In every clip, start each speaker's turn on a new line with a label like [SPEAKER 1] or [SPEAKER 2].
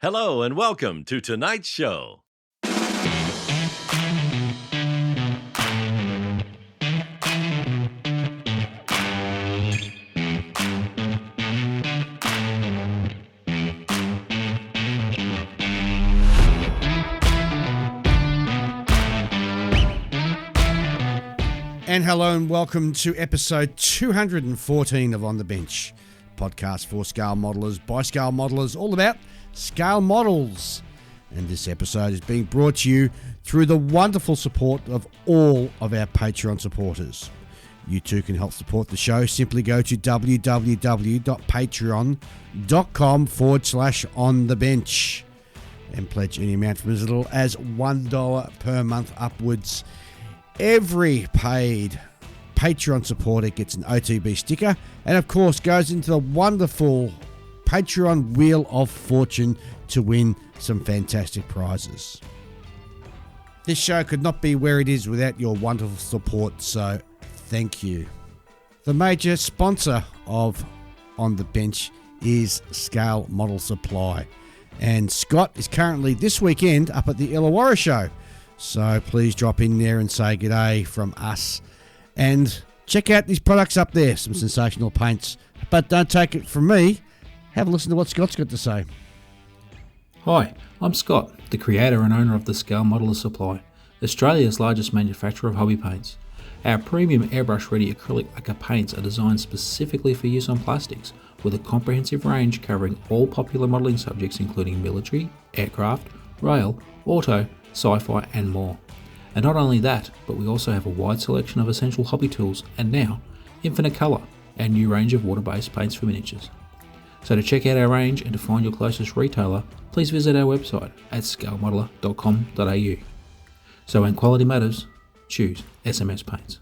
[SPEAKER 1] Hello and welcome to tonight's show.
[SPEAKER 2] And hello and welcome to episode 214 of On the Bench, podcast for scale modelers by scale modelers, all about scale models. And this episode is being brought to you through the wonderful support of all of our Patreon supporters. You too can help support the show. Simply go to www.patreon.com/onthebench and pledge any amount from as little as $1 per month upwards. Every paid Patreon supporter gets an OTB sticker and, of course, goes into the wonderful Patreon Wheel of Fortune to win some fantastic prizes. This show could not be where it is without your wonderful support, so thank you. The major sponsor of On the Bench is Scale Model Supply, and Scott is currently this weekend up at the Illawarra show. So please drop in there and say g'day from us. And check out these products up there, some sensational paints. But don't take it from me. Have a listen to what Scott's got to say.
[SPEAKER 3] Hi, I'm Scott, the creator and owner of the Scale Modeler Supply, Australia's largest manufacturer of hobby paints. Our premium airbrush-ready acrylic lacquer paints are designed specifically for use on plastics, with a comprehensive range covering all popular modelling subjects including military, aircraft, rail, auto, sci-fi and more. And not only that, but we also have a wide selection of essential hobby tools and now Infinite Colour, our new range of water-based paints for miniatures. So to check out our range and to find your closest retailer, please visit our website at scalemodeler.com.au. So when quality matters, choose SMS Paints.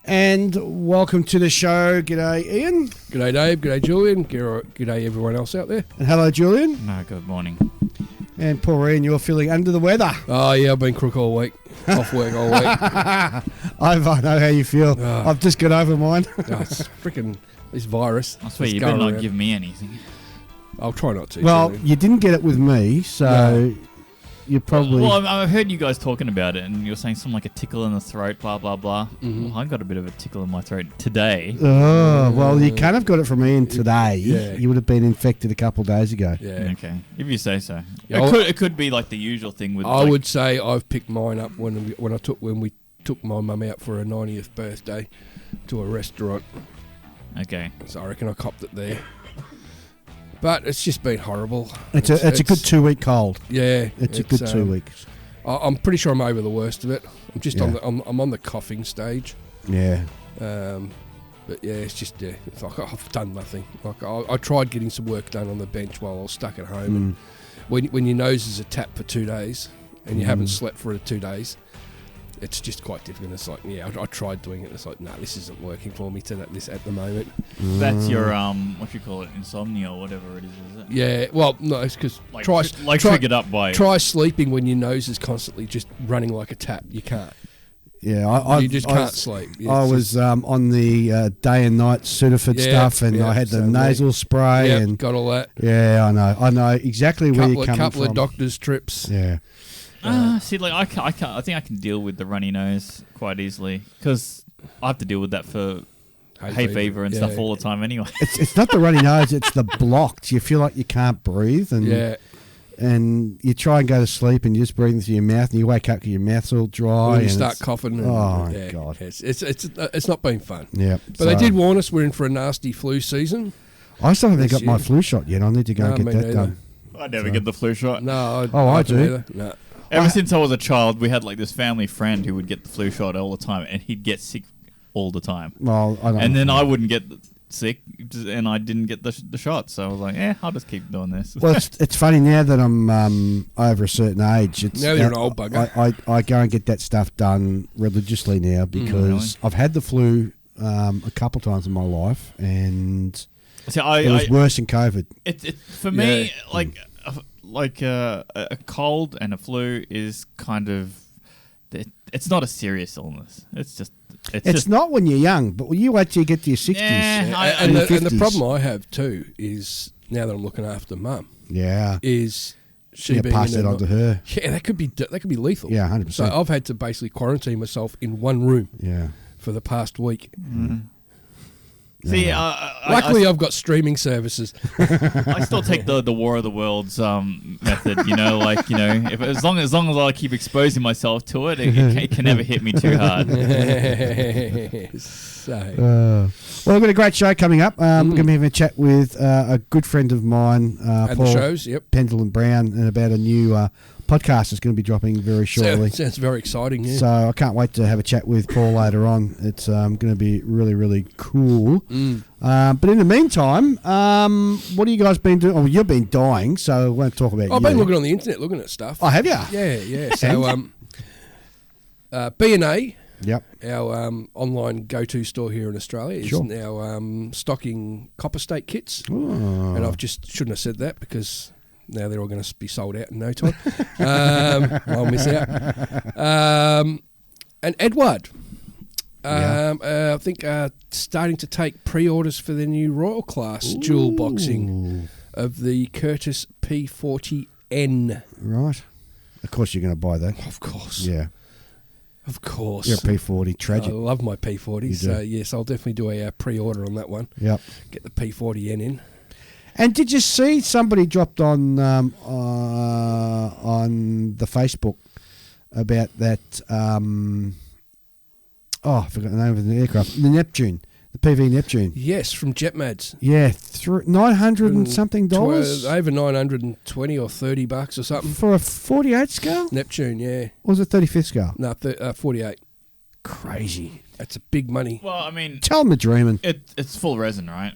[SPEAKER 2] And welcome to the show. G'day, Ian.
[SPEAKER 4] G'day, Dave. G'day, Julian. G'day, everyone else out there.
[SPEAKER 2] And hello, Julian.
[SPEAKER 5] No, good morning.
[SPEAKER 2] And poor Ian, you're feeling under the weather.
[SPEAKER 4] Oh, yeah, I've been crook all week. Off work all week.
[SPEAKER 2] I know how you feel. I've just got over mine.
[SPEAKER 4] It's freaking this virus.
[SPEAKER 5] I swear you better not give me anything.
[SPEAKER 4] I'll try not to.
[SPEAKER 2] Well,
[SPEAKER 4] Julian.
[SPEAKER 2] you didn't get it with me, so you probably...
[SPEAKER 5] Well, I've heard you guys talking about it, and you're saying something like a tickle in the throat, blah, blah, blah.
[SPEAKER 4] Mm-hmm.
[SPEAKER 5] Well, I got a bit of a tickle in my throat today.
[SPEAKER 2] Oh, well, you can't have got it from Ian today.
[SPEAKER 4] Yeah.
[SPEAKER 2] You would have been infected a couple of days ago.
[SPEAKER 4] Yeah.
[SPEAKER 5] Okay, if you say so.
[SPEAKER 4] Yeah,
[SPEAKER 5] It could be like the usual thing with...
[SPEAKER 4] I would say I've picked mine up when we took my mum out for her 90th birthday to a restaurant.
[SPEAKER 5] Okay.
[SPEAKER 4] So I reckon I copped it there. But it's just been horrible.
[SPEAKER 2] It's a good 2-week cold.
[SPEAKER 4] Yeah.
[SPEAKER 2] It's a good 2 weeks.
[SPEAKER 4] I'm pretty sure I'm over the worst of it. I'm just
[SPEAKER 2] Yeah.
[SPEAKER 4] I'm on the coughing stage.
[SPEAKER 2] Yeah.
[SPEAKER 4] But yeah, it's just it's like I've done nothing. Like I tried getting some work done on the bench while I was stuck at home. And when your nose is a tap for 2 days and you haven't slept for 2 days, it's just quite difficult. It's like, yeah, I tried doing it. It's like, no, this isn't working for me at the moment.
[SPEAKER 5] That's your, what you call it, insomnia or whatever it is it?
[SPEAKER 4] Yeah, well, no, it's because
[SPEAKER 5] triggered up by...
[SPEAKER 4] Try sleeping when your nose is constantly just running like a tap. You can't.
[SPEAKER 2] Yeah,
[SPEAKER 4] you just can't sleep.
[SPEAKER 2] I was on the day and night Sudafed stuff, and I had the nasal spray.
[SPEAKER 4] Yeah,
[SPEAKER 2] and
[SPEAKER 4] got all that.
[SPEAKER 2] Yeah, I know exactly where you're coming from.
[SPEAKER 4] Couple of doctor's trips.
[SPEAKER 2] Yeah.
[SPEAKER 5] See, like I think I can deal with the runny nose quite easily because I have to deal with that for hay fever and stuff all the time anyway.
[SPEAKER 2] It's not the runny nose; it's the blocked. You feel like you can't breathe, and you try and go to sleep, and you're just breathing through your mouth, and you wake up because your mouth's all dry,
[SPEAKER 4] and you start coughing. And,
[SPEAKER 2] God,
[SPEAKER 4] it's not been fun.
[SPEAKER 2] Yeah,
[SPEAKER 4] but they did warn us we're in for a nasty flu season.
[SPEAKER 2] I still haven't got my flu shot yet. I need to go and get that done.
[SPEAKER 5] I never get the flu shot.
[SPEAKER 4] No,
[SPEAKER 2] I do.
[SPEAKER 4] No.
[SPEAKER 5] Ever since I was a child, we had like this family friend who would get the flu shot all the time, and he'd get sick all the time.
[SPEAKER 2] Well,
[SPEAKER 5] and then I wouldn't get sick, and I didn't get the shot. So I was like, I'll just keep doing this.
[SPEAKER 2] Well, it's funny now that I'm over a certain age.
[SPEAKER 4] Now you're an old bugger.
[SPEAKER 2] I go and get that stuff done religiously now because I've had the flu a couple times in my life, and it was worse than COVID.
[SPEAKER 5] For me, like a cold and a flu is kind of, it's not a serious illness. It's just
[SPEAKER 2] It's not when you're young, but when you wait till you get to your 60s.
[SPEAKER 4] And the problem I have too is, now that I'm looking after Mum, is she being
[SPEAKER 2] pass it on to her.
[SPEAKER 4] Yeah, that could be lethal.
[SPEAKER 2] Yeah, 100%.
[SPEAKER 4] So I've had to basically quarantine myself in one room.
[SPEAKER 2] Yeah.
[SPEAKER 4] For the past week.
[SPEAKER 5] Mm. See,
[SPEAKER 4] luckily I've got streaming services.
[SPEAKER 5] I still take the War of the Worlds method. You know, like, you know, as long as I keep exposing myself to it, it can never hit me too hard.
[SPEAKER 2] Well, we've got a great show coming up. We're going to be having a chat with a good friend of mine, Paul Pendelton-Brown, and about a new podcast that's going to be dropping very shortly.
[SPEAKER 4] Sounds very exciting, yeah.
[SPEAKER 2] So I can't wait to have a chat with Paul later on. It's going to be really, really cool. But in the meantime, what have you guys been doing? Oh, you've been dying, so I won't talk about you.
[SPEAKER 4] I've been looking on the internet, looking at stuff.
[SPEAKER 2] Oh, have you?
[SPEAKER 4] Yeah. So B&A,
[SPEAKER 2] yep,
[SPEAKER 4] our online go-to store here in Australia, is now stocking copper state kits.
[SPEAKER 2] Oh.
[SPEAKER 4] And shouldn't have said that because now they're all going to be sold out in no time. I'll miss out. And Edward, I think starting to take pre-orders for the new Royal Class dual boxing of the Curtis P40N.
[SPEAKER 2] Right. Of course you're going to buy that.
[SPEAKER 4] Of course.
[SPEAKER 2] Yeah.
[SPEAKER 4] Of course.
[SPEAKER 2] You're a P40 tragic.
[SPEAKER 4] I love my P40, so yes, I'll definitely do a pre-order on that one.
[SPEAKER 2] Yep.
[SPEAKER 4] Get the P40N in. And
[SPEAKER 2] did you see somebody dropped on the Facebook about that? I forgot the name of the aircraft. The Neptune, the PV Neptune.
[SPEAKER 4] Yes, from JetMads.
[SPEAKER 2] Yeah, $900 and something dollars.
[SPEAKER 4] Over $920 or $30 or something
[SPEAKER 2] for a 48 scale
[SPEAKER 4] Neptune. Yeah.
[SPEAKER 2] Or was it 35th scale?
[SPEAKER 4] No, 48.
[SPEAKER 2] Crazy.
[SPEAKER 4] That's a big money.
[SPEAKER 5] Well, I mean,
[SPEAKER 2] tell them they're dreaming.
[SPEAKER 5] It's full resin, right?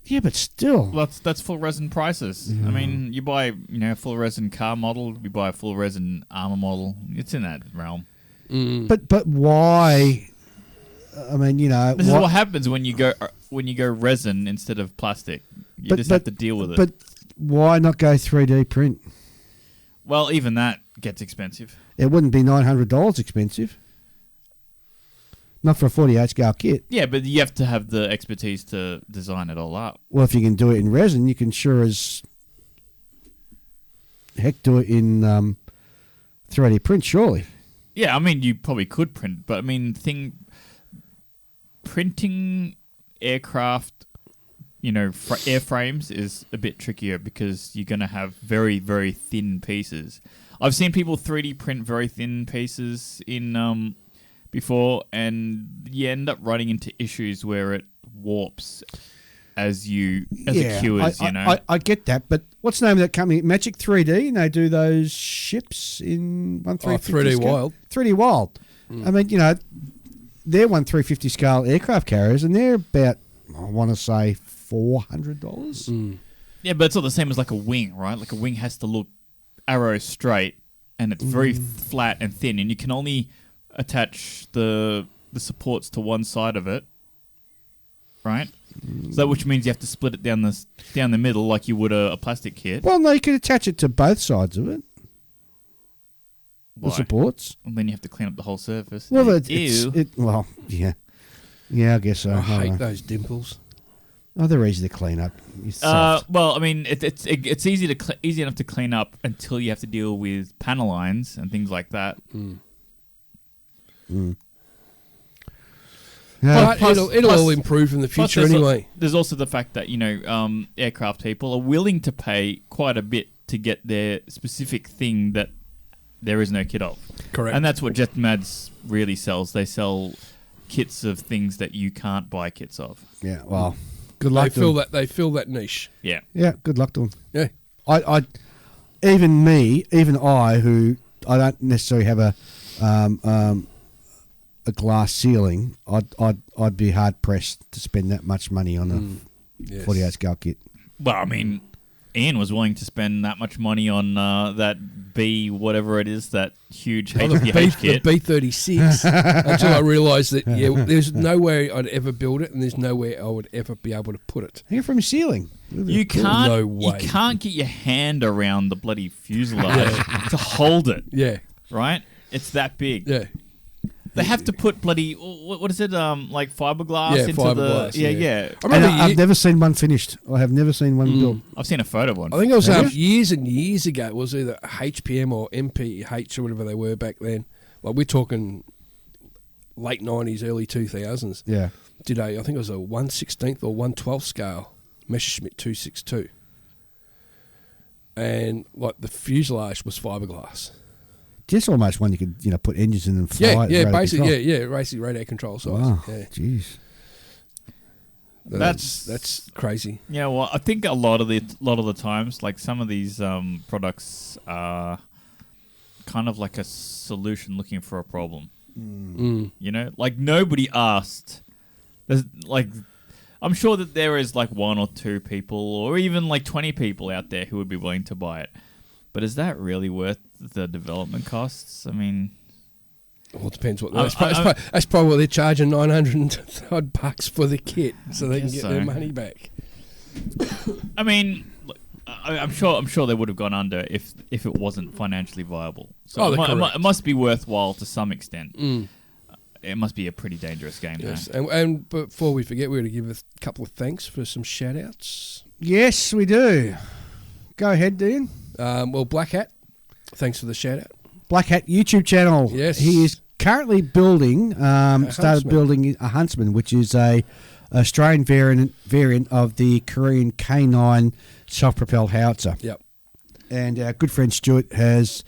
[SPEAKER 2] Yeah, but still.
[SPEAKER 5] Well, that's full resin prices. I mean, you buy a full resin car model, you buy a full resin armor model. It's in that realm.
[SPEAKER 2] But why? I mean,
[SPEAKER 5] this is what happens when you go resin instead of plastic. You just have to deal with it.
[SPEAKER 2] But why not go 3D print?
[SPEAKER 5] Well, even that gets expensive.
[SPEAKER 2] It wouldn't be $900 expensive. Not for a 48 scale kit.
[SPEAKER 5] Yeah, but you have to have the expertise to design it all up.
[SPEAKER 2] Well, if you can do it in resin, you can sure as heck do it in 3D print, surely.
[SPEAKER 5] Yeah, I mean, you probably could print, but I mean, printing aircraft, airframes is a bit trickier because you're going to have very, very thin pieces. I've seen people 3D print very thin pieces in before, and you end up running into issues where it warps as it cures.
[SPEAKER 2] I get that, but what's the name of that company? Magic 3D, and they do those ships in 1/350
[SPEAKER 4] 3D Wild.
[SPEAKER 2] 3D Wild. I mean, they're 1/350 scale aircraft carriers, and they're about, I want to say, $400.
[SPEAKER 5] Yeah, but it's not the same as like a wing, right? Like a wing has to look arrow straight, and it's very flat and thin, and you can only attach the supports to one side of it, right? So which means you have to split it down the middle like you would a plastic kit.
[SPEAKER 2] Well, no, you could attach it to both sides of it.
[SPEAKER 5] Why?
[SPEAKER 2] The supports.
[SPEAKER 5] And then you have to clean up the whole surface.
[SPEAKER 2] Well, yeah, I guess so.
[SPEAKER 4] I hate those dimples.
[SPEAKER 2] Oh, they're easy to clean up.
[SPEAKER 5] Well, I mean, it's easy enough to clean up until you have to deal with panel lines and things like that.
[SPEAKER 4] But it'll all improve in the future anyway.
[SPEAKER 5] There's also the fact that aircraft people are willing to pay quite a bit to get their specific thing that there is no kit of.
[SPEAKER 4] Correct.
[SPEAKER 2] And
[SPEAKER 5] that's what JetMads really sells. They sell kits of things that you can't buy kits of.
[SPEAKER 2] Yeah. Well, good luck.
[SPEAKER 4] They fill that niche.
[SPEAKER 5] Yeah.
[SPEAKER 2] Yeah. Good luck to them.
[SPEAKER 4] Yeah.
[SPEAKER 2] Even I, who I don't necessarily have a glass ceiling, I'd be hard pressed to spend that much money on a 48 scale kit.
[SPEAKER 5] Well, I mean, Ian was willing to spend that much money on that B, whatever it is, that huge HPH kit.
[SPEAKER 4] The B36, until I realised that, there's no way I'd ever build it, and there's nowhere I would ever be able to put it.
[SPEAKER 2] Hang it from your ceiling.
[SPEAKER 5] You can't get your hand around the bloody fuselage to hold it.
[SPEAKER 4] Yeah.
[SPEAKER 5] Right? It's that big.
[SPEAKER 4] Yeah.
[SPEAKER 5] They have to put bloody what is it? Like fiberglass into
[SPEAKER 4] fiberglass,
[SPEAKER 5] the
[SPEAKER 4] yeah. I
[SPEAKER 2] And
[SPEAKER 4] remember
[SPEAKER 2] I've never seen one finished. I have never seen one built.
[SPEAKER 5] I've seen a photo of one.
[SPEAKER 4] I think it was
[SPEAKER 2] Have
[SPEAKER 4] years and years ago. It was either HPM or MPH or whatever they were back then. Like we're talking late 90s, early 2000s.
[SPEAKER 2] Yeah.
[SPEAKER 4] Did I think it was a 1/16 or 1/12 scale Messerschmitt 262. And like the fuselage was fiberglass.
[SPEAKER 2] Just almost one you could, put engines in and fly.
[SPEAKER 4] Basically radio control size.
[SPEAKER 2] Wow,
[SPEAKER 4] Yeah.
[SPEAKER 2] jeez.
[SPEAKER 4] That's crazy.
[SPEAKER 5] Yeah, well, I think a lot of the times, like some of these products are kind of like a solution looking for a problem. Like nobody asked. There's like, I'm sure that there is like one or two people, or even like 20 people out there who would be willing to buy it. But is that really worth the development costs? I mean,
[SPEAKER 4] well, it depends what. That's probably what they're charging $900 for the kit, so they can get their money back.
[SPEAKER 5] I mean, I'm sure they would have gone under if it wasn't financially viable. So it must be worthwhile to some extent. It must be a pretty dangerous game.
[SPEAKER 4] Yes, and before we forget, we're going to give a couple of thanks for some shout outs.
[SPEAKER 2] Yes, we do. Go ahead, Dean.
[SPEAKER 4] Well, Black Hat, thanks for the shout out.
[SPEAKER 2] Black Hat YouTube channel.
[SPEAKER 4] Yes.
[SPEAKER 2] He is currently started building a Huntsman, which is a Australian variant of the Korean K9 self-propelled howitzer.
[SPEAKER 4] Yep.
[SPEAKER 2] And our good friend Stuart has,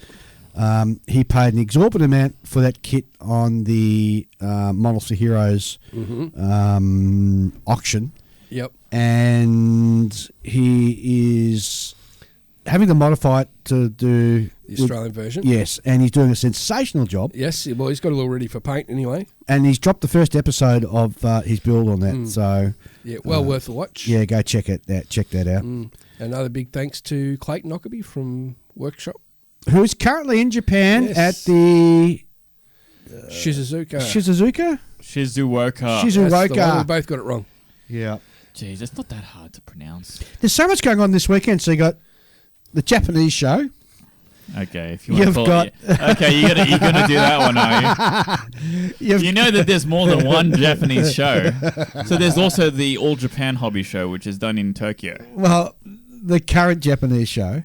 [SPEAKER 2] he paid an exorbitant amount for that kit on the Models for Heroes auction.
[SPEAKER 4] Yep.
[SPEAKER 2] And he is having to modify it to do
[SPEAKER 4] the Australian version.
[SPEAKER 2] Yes, and he's doing a sensational job.
[SPEAKER 4] Yes, well, he's got it all ready for paint anyway.
[SPEAKER 2] And he's dropped the first episode of his build on that. So
[SPEAKER 4] yeah, well worth a watch.
[SPEAKER 2] Yeah, go check it out. Check that out.
[SPEAKER 4] Another big thanks to Clayton Ockerby from Workshop,
[SPEAKER 2] who is currently in Japan at the
[SPEAKER 4] Shizuoka.
[SPEAKER 5] Shizuoka.
[SPEAKER 4] We both got it wrong.
[SPEAKER 2] Yeah.
[SPEAKER 5] Jeez, it's not that hard to pronounce.
[SPEAKER 2] There's so much going on this weekend. So you got the Japanese show.
[SPEAKER 5] Okay, if you want to call it. Okay, you're gonna do that one, are you? You know that there's more than one Japanese show. So there's also the All Japan Hobby Show, which is done in Tokyo.
[SPEAKER 2] Well, the current Japanese show.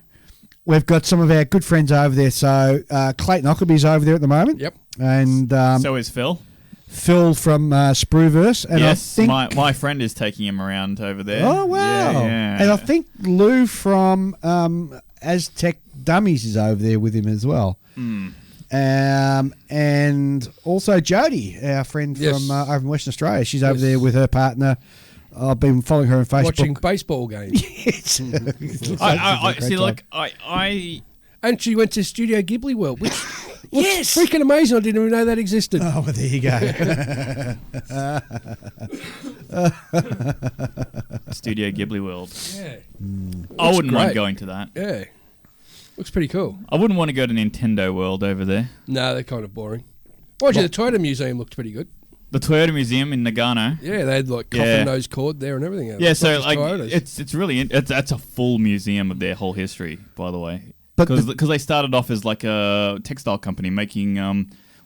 [SPEAKER 2] We've got some of our good friends over there. So Clayton Ockerby's over there at the moment.
[SPEAKER 4] Yep.
[SPEAKER 2] And
[SPEAKER 5] so is Phil.
[SPEAKER 2] Phil from Spruverse. And
[SPEAKER 5] yes,
[SPEAKER 2] I think
[SPEAKER 5] my friend is taking him around over there.
[SPEAKER 2] Oh, wow.
[SPEAKER 5] Yeah.
[SPEAKER 2] And I think Lou from Aztec Dummies is over there with him as well. And also Jody, our friend from over in Western Australia. She's over there with her partner. I've been following her on Facebook.
[SPEAKER 4] Watching baseball games.
[SPEAKER 2] Yes.
[SPEAKER 5] I see, look, I...
[SPEAKER 4] And she went to Studio Ghibli World, which was freaking amazing. I didn't even know that existed.
[SPEAKER 2] Oh, well, there you go.
[SPEAKER 5] Studio Ghibli World.
[SPEAKER 4] Yeah.
[SPEAKER 5] I wouldn't mind going to that.
[SPEAKER 4] Yeah. Looks pretty cool.
[SPEAKER 5] I wouldn't want to go to Nintendo World over there.
[SPEAKER 4] No, they're kind of boring. Mind you, the Toyota Museum looked pretty good.
[SPEAKER 5] The Toyota Museum in Nagano.
[SPEAKER 4] Yeah, they had like coffin nose cord there and everything.
[SPEAKER 5] Yeah, so like it's really that's a full museum of their whole history, by the way. Because they started off as like a textile company making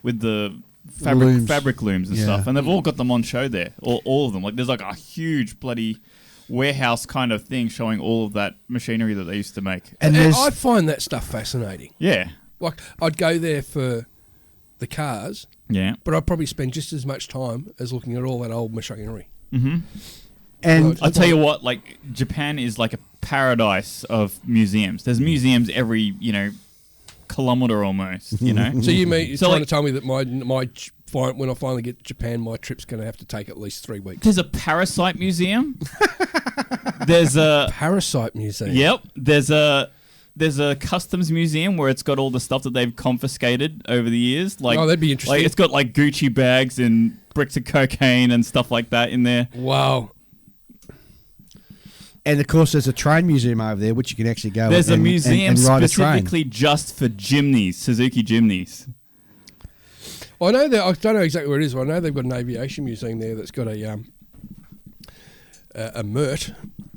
[SPEAKER 5] with the fabric looms and stuff, and they've all got them on show there, all of them. Like there's like a huge bloody warehouse kind of thing showing all of that machinery that they used to make.
[SPEAKER 4] And I find that stuff fascinating.
[SPEAKER 5] Yeah,
[SPEAKER 4] like I'd go there for the cars.
[SPEAKER 5] Yeah,
[SPEAKER 4] but I'd probably spend just as much time as looking at all that old machinery.
[SPEAKER 5] Mm-hmm.
[SPEAKER 2] And
[SPEAKER 5] I'll tell you what, like Japan is like a paradise of museums. There's museums every, kilometre almost,
[SPEAKER 4] So you're trying to tell me that when I finally get to Japan, my trip's going to have to take at least 3 weeks.
[SPEAKER 5] There's a parasite museum. There's a
[SPEAKER 4] parasite museum.
[SPEAKER 5] Yep. There's a customs museum where it's got all the stuff that they've confiscated over the years. Like,
[SPEAKER 4] that'd be interesting.
[SPEAKER 5] Like it's got like Gucci bags and bricks of cocaine and stuff like that in there.
[SPEAKER 4] Wow.
[SPEAKER 2] And of course, there's a train museum over there, which you can actually go.
[SPEAKER 5] There's a museum
[SPEAKER 2] and ride
[SPEAKER 5] specifically just for Jimneys, Suzuki Jimneys.
[SPEAKER 4] I know that. I don't know exactly where it is, but I know they've got an aviation museum there that's got a Mert.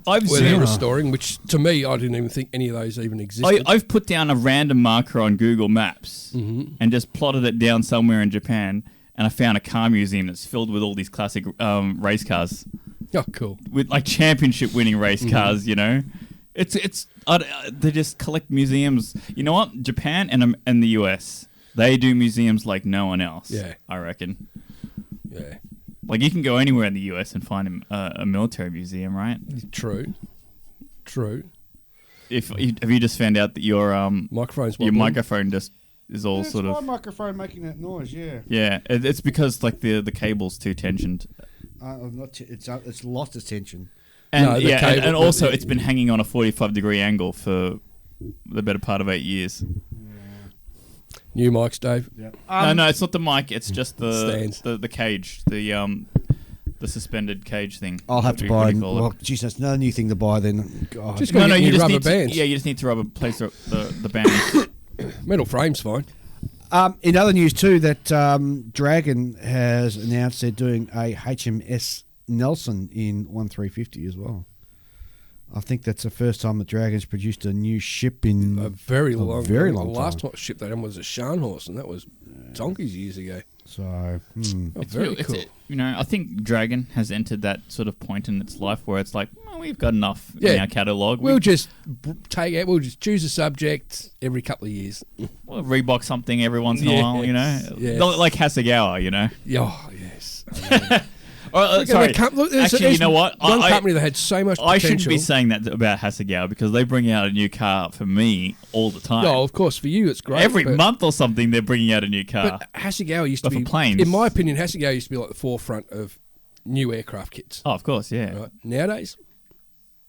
[SPEAKER 4] They're restoring, which to me, I didn't even think any of those even existed.
[SPEAKER 5] I've put down a random marker on Google Maps and just plotted it down somewhere in Japan, and I found a car museum that's filled with all these classic race cars.
[SPEAKER 4] Oh, cool.
[SPEAKER 5] With like championship winning race cars, you know. They just collect museums. You know what? Japan and the US, they do museums like no one else.
[SPEAKER 4] Yeah.
[SPEAKER 5] I reckon.
[SPEAKER 4] Yeah.
[SPEAKER 5] Like you can go anywhere in the US and find a military museum, right?
[SPEAKER 4] True.
[SPEAKER 5] Have you just found out that your microphone just is all sort of...
[SPEAKER 2] It's my microphone making that noise, yeah.
[SPEAKER 5] Yeah, it's because like the cable's too tensioned.
[SPEAKER 2] It's lost its tension.
[SPEAKER 5] And,
[SPEAKER 4] No,
[SPEAKER 5] and also it's been hanging on a 45-degree angle for the better part of 8 years.
[SPEAKER 4] New mics, Dave.
[SPEAKER 2] Yeah.
[SPEAKER 5] No, it's not the mic. It's just
[SPEAKER 4] Stands.
[SPEAKER 5] the cage, the suspended cage thing.
[SPEAKER 2] I'll have to
[SPEAKER 5] What
[SPEAKER 2] buy.
[SPEAKER 5] do you call it?
[SPEAKER 2] Well, geez, that's another new thing to buy then. God.
[SPEAKER 4] Just got
[SPEAKER 5] you just
[SPEAKER 4] rubber
[SPEAKER 5] need
[SPEAKER 4] bands.
[SPEAKER 5] you just need to replace the band.
[SPEAKER 4] Metal frame's fine.
[SPEAKER 2] In other news too, that Dragon has announced they're doing a HMS Nelson in 1350 as well. I think that's the first time that Dragon's produced a new ship in
[SPEAKER 4] A very long
[SPEAKER 2] time.
[SPEAKER 4] The last ship they done was a Scharnhorst, and that was donkeys years ago.
[SPEAKER 2] So,
[SPEAKER 4] Oh, very cool.
[SPEAKER 5] I think Dragon has entered that sort of point in its life where it's like, well, we've got enough in our catalogue.
[SPEAKER 4] We'll just choose a subject every couple of years.
[SPEAKER 5] We'll Reebok something every once in a while, you know?
[SPEAKER 4] Yes.
[SPEAKER 5] Not like Hasegawa, you know?
[SPEAKER 4] Oh, yes.
[SPEAKER 5] Sorry. Actually, you know what?
[SPEAKER 4] One company that had so much potential.
[SPEAKER 5] I shouldn't be saying that about Hasegawa because they bring out a new car for me all the time.
[SPEAKER 4] No, of course, for you it's great.
[SPEAKER 5] Every month or something, they're bringing out a new car.
[SPEAKER 4] But Hasegawa used to
[SPEAKER 5] But
[SPEAKER 4] be,
[SPEAKER 5] for planes.
[SPEAKER 4] in my opinion, Hasegawa used to be like the forefront of new aircraft kits.
[SPEAKER 5] Oh, of course, yeah.
[SPEAKER 4] Right? Nowadays,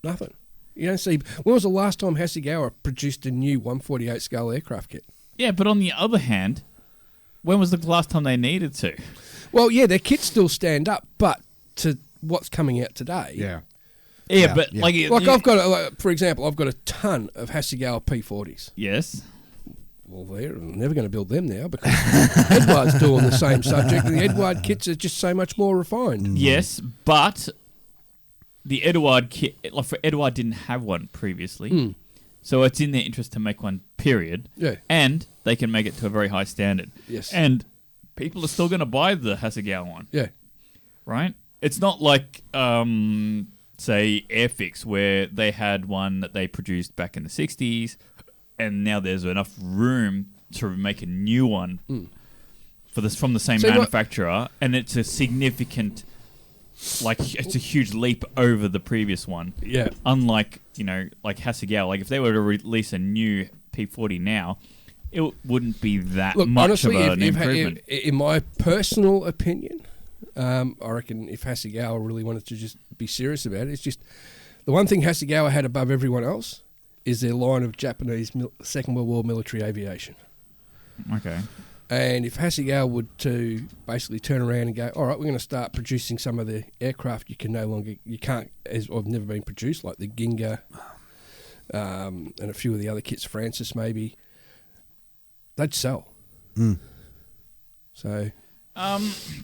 [SPEAKER 4] nothing. You don't see. When was the last time Hasegawa produced a new 148 scale aircraft kit?
[SPEAKER 5] Yeah, but on the other hand, when was the last time they needed to?
[SPEAKER 4] Well, yeah, their kits still stand up, but to what's coming out today.
[SPEAKER 5] Yeah, but
[SPEAKER 2] yeah.
[SPEAKER 5] like
[SPEAKER 4] I've got, for example, I've got a ton of Hasegawa P40s.
[SPEAKER 5] Yes.
[SPEAKER 4] Well, they're never going to build them now because Edward's doing the same subject, and the Edward kits are just so much more refined.
[SPEAKER 5] Yes, but the Edward kit, like for Edward, didn't have one previously, so it's in their interest to make one. Period.
[SPEAKER 4] Yeah.
[SPEAKER 5] And they can make it to a very high standard.
[SPEAKER 4] Yes.
[SPEAKER 5] And people are still going to buy the Hasegawa one.
[SPEAKER 4] Yeah.
[SPEAKER 5] Right? It's not like, say, Airfix, where they had one that they produced back in the 60s, and now there's enough room to make a new one from the same manufacturer, and it's a significant, it's a huge leap over the previous one.
[SPEAKER 4] Yeah.
[SPEAKER 5] Unlike, like Hasegawa, like if they were to release a new P40 now, it wouldn't be that much
[SPEAKER 4] honestly,
[SPEAKER 5] of an improvement.
[SPEAKER 4] In my personal opinion, I reckon if Hasegawa really wanted to just be serious about it, it's just the one thing Hasegawa had above everyone else is their line of Japanese Second World War military aviation.
[SPEAKER 5] Okay.
[SPEAKER 4] And if Hasegawa would to basically turn around and go, all right, we're going to start producing some of the aircraft you can't, as I've never been produced, like the Ginga and a few of the other kits, Francis maybe, they'd sell. So...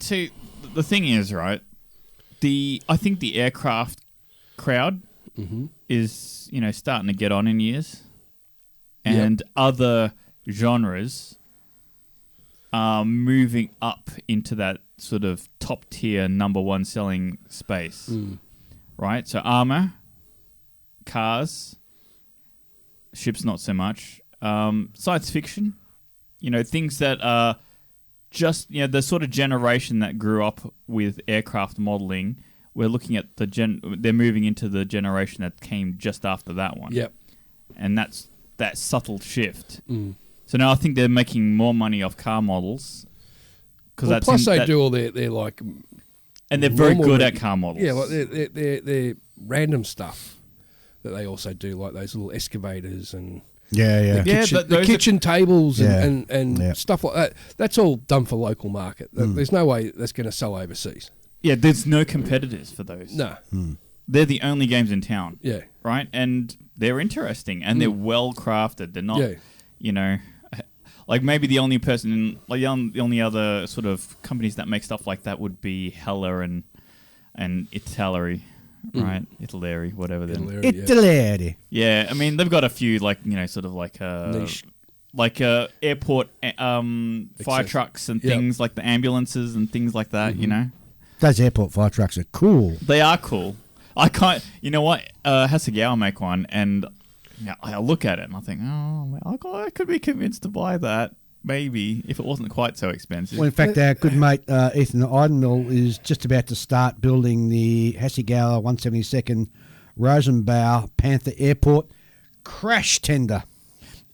[SPEAKER 5] see, the thing is, right, I think the aircraft crowd is, starting to get on in years. And other genres are moving up into that sort of top tier number one selling space. Right? So armor, cars, ships not so much. Science fiction, things that are just, the sort of generation that grew up with aircraft modeling, we're looking at they're moving into the generation that came just after that one.
[SPEAKER 4] Yep.
[SPEAKER 5] And that's that subtle shift. So now I think they're making more money off car models.
[SPEAKER 4] Plus they do all their like...
[SPEAKER 5] And they're very good at car models.
[SPEAKER 4] Yeah, like their random stuff that they also do, like those little excavators and... The kitchen tables and stuff like that. That's all done for local market. There's no way that's going to sell overseas.
[SPEAKER 5] Yeah, there's no competitors for those.
[SPEAKER 4] No.
[SPEAKER 5] They're the only games in town.
[SPEAKER 4] Yeah.
[SPEAKER 5] Right? And they're interesting and they're well crafted. They're not, like maybe the only person, like the only other sort of companies that make stuff like that would be Hella and Italeri. Right, Italeri, whatever.
[SPEAKER 2] Italeri.
[SPEAKER 5] Yeah, I mean they've got a few like sort of like
[SPEAKER 4] niche.
[SPEAKER 5] airport fire trucks and things like the ambulances and things like that. You know,
[SPEAKER 2] Those airport fire trucks are cool.
[SPEAKER 5] they are cool. I can't. You know what? Hasegawa make one, and I look at it and I think, I could be convinced to buy that. Maybe if it wasn't quite so expensive.
[SPEAKER 2] Well, in fact, our good mate Ethan Eidenmill is just about to start building the Hasegawa 172nd Rosenbauer Panther Airport crash tender.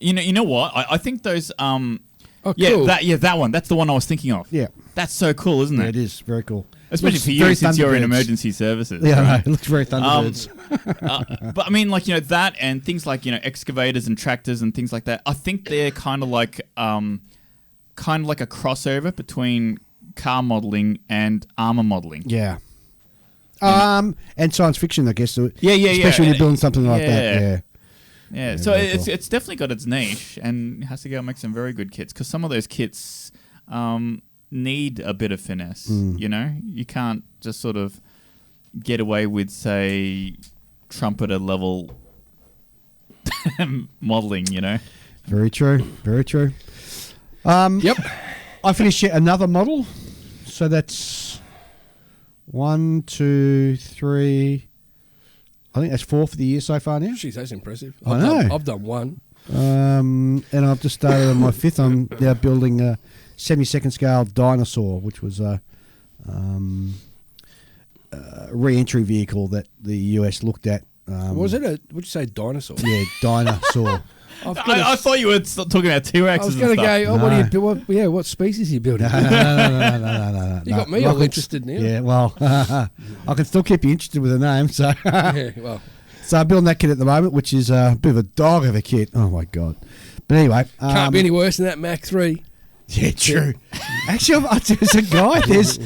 [SPEAKER 5] You know what? I think those.
[SPEAKER 4] cool.
[SPEAKER 5] That one. That's the one I was thinking of.
[SPEAKER 2] Yeah.
[SPEAKER 5] That's so cool, isn't
[SPEAKER 2] Yeah,
[SPEAKER 5] it?
[SPEAKER 2] it is very cool.
[SPEAKER 5] Especially
[SPEAKER 2] Looks
[SPEAKER 5] for
[SPEAKER 2] very
[SPEAKER 5] you, since you're in
[SPEAKER 2] Thunderbirds.
[SPEAKER 5] emergency services.
[SPEAKER 2] Yeah, I know.
[SPEAKER 5] right?
[SPEAKER 2] It looks very Thunderbirds.
[SPEAKER 5] But I mean, that and things like excavators and tractors and things like that. I think they're kind of like a crossover between car modeling and armor modeling.
[SPEAKER 2] Yeah. And science fiction, I guess.
[SPEAKER 5] Yeah.
[SPEAKER 2] Especially when you're building something like that. Yeah.
[SPEAKER 5] Yeah, so
[SPEAKER 2] very
[SPEAKER 5] it's
[SPEAKER 2] cool.
[SPEAKER 5] it's definitely got its niche, and Hasegawa makes some very good kits because some of those kits need a bit of finesse. You know, you can't just sort of get away with, say, trumpeter level modeling. You know,
[SPEAKER 2] Very true. Very true.
[SPEAKER 4] Yep.
[SPEAKER 2] I finished yet another model. So that's 1, 2, 3. I think that's 4 for the year so far now.
[SPEAKER 4] Jeez, that's impressive.
[SPEAKER 2] I know.
[SPEAKER 4] I've done one.
[SPEAKER 2] And I've just started on my 5th. I'm now building a 72nd scale dinosaur, which was a re-entry vehicle that the US looked at.
[SPEAKER 4] Was it what'd you say, dinosaur?
[SPEAKER 2] Yeah, dinosaur.
[SPEAKER 5] I thought you were talking about T-Rexes.
[SPEAKER 4] I was
[SPEAKER 5] going
[SPEAKER 4] going
[SPEAKER 5] to
[SPEAKER 4] to go, what species are you building?
[SPEAKER 2] No.
[SPEAKER 4] You got me all interested now.
[SPEAKER 2] Yeah, well, I can still keep you interested with the name. So,
[SPEAKER 4] Yeah, well.
[SPEAKER 2] so I'm building that kit at the moment, which is a bit of a dog of a kit. Oh my god! But anyway,
[SPEAKER 4] Can't be any worse than that Mach 3.
[SPEAKER 2] Yeah, true. Actually, there's a guy. There's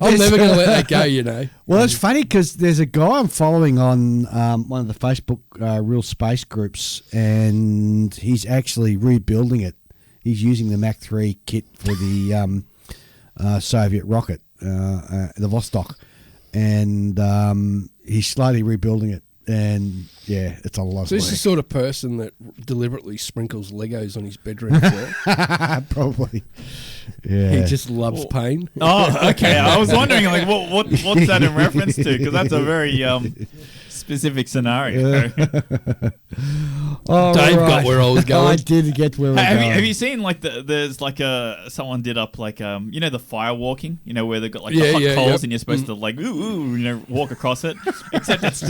[SPEAKER 4] I'm never going to let that go, you know.
[SPEAKER 2] Well, it's funny because there's a guy I'm following on one of the Facebook real space groups, and he's actually rebuilding it. He's using the Mach 3 kit for the Soviet rocket, the Vostok, and he's slowly rebuilding it. And yeah, it's a lot of
[SPEAKER 4] So
[SPEAKER 2] work.
[SPEAKER 4] this is the sort of person that deliberately sprinkles Legos on his bedroom floor.
[SPEAKER 2] Probably. Yeah.
[SPEAKER 4] He just loves pain.
[SPEAKER 5] Oh, okay. I was wondering, what's that in reference to? Because that's a very specific scenario.
[SPEAKER 2] All
[SPEAKER 4] Dave got
[SPEAKER 2] right.
[SPEAKER 4] where I was going.
[SPEAKER 2] I did get where we're going.
[SPEAKER 5] Have you seen there's someone did up the fire walking, where they've got the hot
[SPEAKER 4] yeah,
[SPEAKER 5] coals
[SPEAKER 4] yep.
[SPEAKER 5] and you're supposed to walk across it, except it's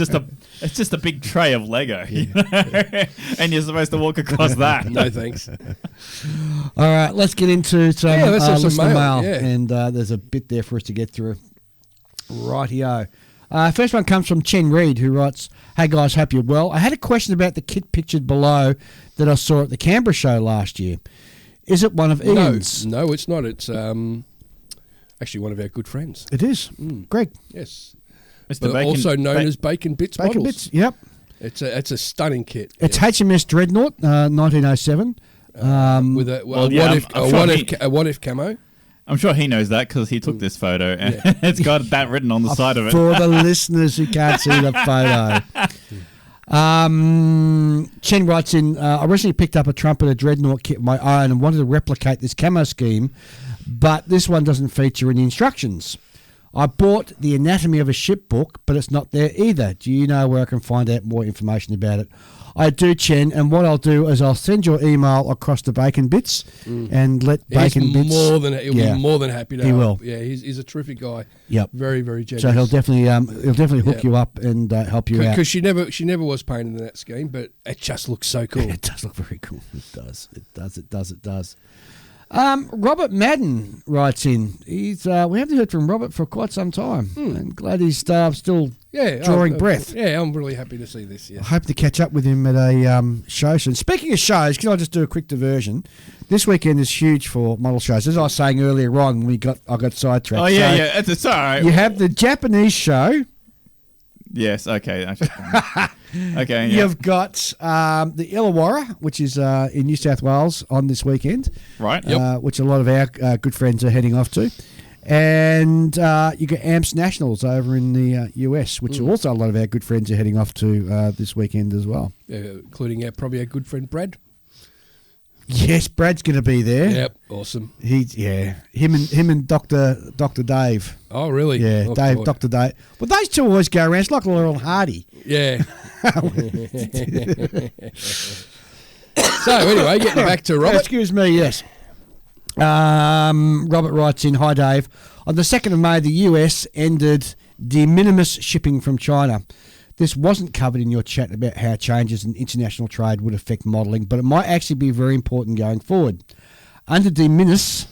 [SPEAKER 5] just a big tray of Lego, and you're supposed to walk across that.
[SPEAKER 4] No thanks.
[SPEAKER 2] All right, let's get into some,
[SPEAKER 4] let's have some
[SPEAKER 2] listener
[SPEAKER 4] mail,
[SPEAKER 2] mail.
[SPEAKER 4] yeah.
[SPEAKER 2] And there's a bit there for us to get through. Rightio. First one comes from Chen Reed, who writes, "Hey guys, hope you're well. I had a question about the kit pictured below that I saw at the Canberra show last year. Is it one of Ian's?"
[SPEAKER 4] No, it's not. It's actually one of our good friends.
[SPEAKER 2] It is. Greg.
[SPEAKER 4] Yes.
[SPEAKER 5] Mr.
[SPEAKER 4] But also known as Bacon Bits
[SPEAKER 2] Bacon
[SPEAKER 4] Models.
[SPEAKER 2] Bits, yep.
[SPEAKER 4] It's a stunning kit.
[SPEAKER 2] It's HMS Dreadnought, 1907.
[SPEAKER 4] With a what if camo.
[SPEAKER 5] I'm sure he knows that because he took this photo and it's got that written on the side of it.
[SPEAKER 2] For the listeners who can't see the photo. Chen writes in, I recently picked up a Trumpeter Dreadnought kit of my own and wanted to replicate this camo scheme, but this one doesn't feature any instructions. I bought the anatomy of a ship book, but it's not there either. Do you know where I can find out more information about it? I do, Chen, and what I'll do is I'll send your email across to Bacon Bits and let Bacon Bits...
[SPEAKER 4] He'll be more than happy to
[SPEAKER 2] He
[SPEAKER 4] help.
[SPEAKER 2] will.
[SPEAKER 4] Yeah, he's a terrific guy.
[SPEAKER 2] Yep.
[SPEAKER 4] Very, very generous.
[SPEAKER 2] So he'll definitely hook you up and help you out.
[SPEAKER 4] Because she never was painted in that scheme, but it just looks so cool.
[SPEAKER 2] It does look very cool. It does. Robert Madden writes in. He's we haven't heard from Robert for quite some time. I'm glad he's still drawing breath.
[SPEAKER 4] Yeah, I'm really happy to see this. Yeah.
[SPEAKER 2] I hope to catch up with him at a show soon. Speaking of shows, can I just do a quick diversion? This weekend is huge for model shows. As I was saying earlier on, I got sidetracked.
[SPEAKER 5] Oh yeah, it's all right.
[SPEAKER 2] You have the Japanese show.
[SPEAKER 5] Yes. Okay. Okay. Yeah.
[SPEAKER 2] You've got the Illawarra, which is in New South Wales on this weekend.
[SPEAKER 5] Right.
[SPEAKER 2] Which a lot of our good friends are heading off to. And you got AMPS Nationals over in the US, which also a lot of our good friends are heading off to this weekend as well.
[SPEAKER 4] Including probably our good friend Brad.
[SPEAKER 2] Yes, Brad's going to be there.
[SPEAKER 4] Yep, awesome.
[SPEAKER 2] Him and Dr. Dave.
[SPEAKER 4] Oh, really?
[SPEAKER 2] Yeah,
[SPEAKER 4] oh,
[SPEAKER 2] Dave,
[SPEAKER 4] God.
[SPEAKER 2] Dr. Dave. Well, those two always go around. It's like Laurel and Hardy.
[SPEAKER 4] Yeah. So anyway, getting back to Robert.
[SPEAKER 2] Excuse me, yes. Robert writes in, "Hi Dave. On the 2nd of May, the US ended de minimis shipping from China. This wasn't covered in your chat about how changes in international trade would affect modelling, but it might actually be very important going forward. Under de minimis,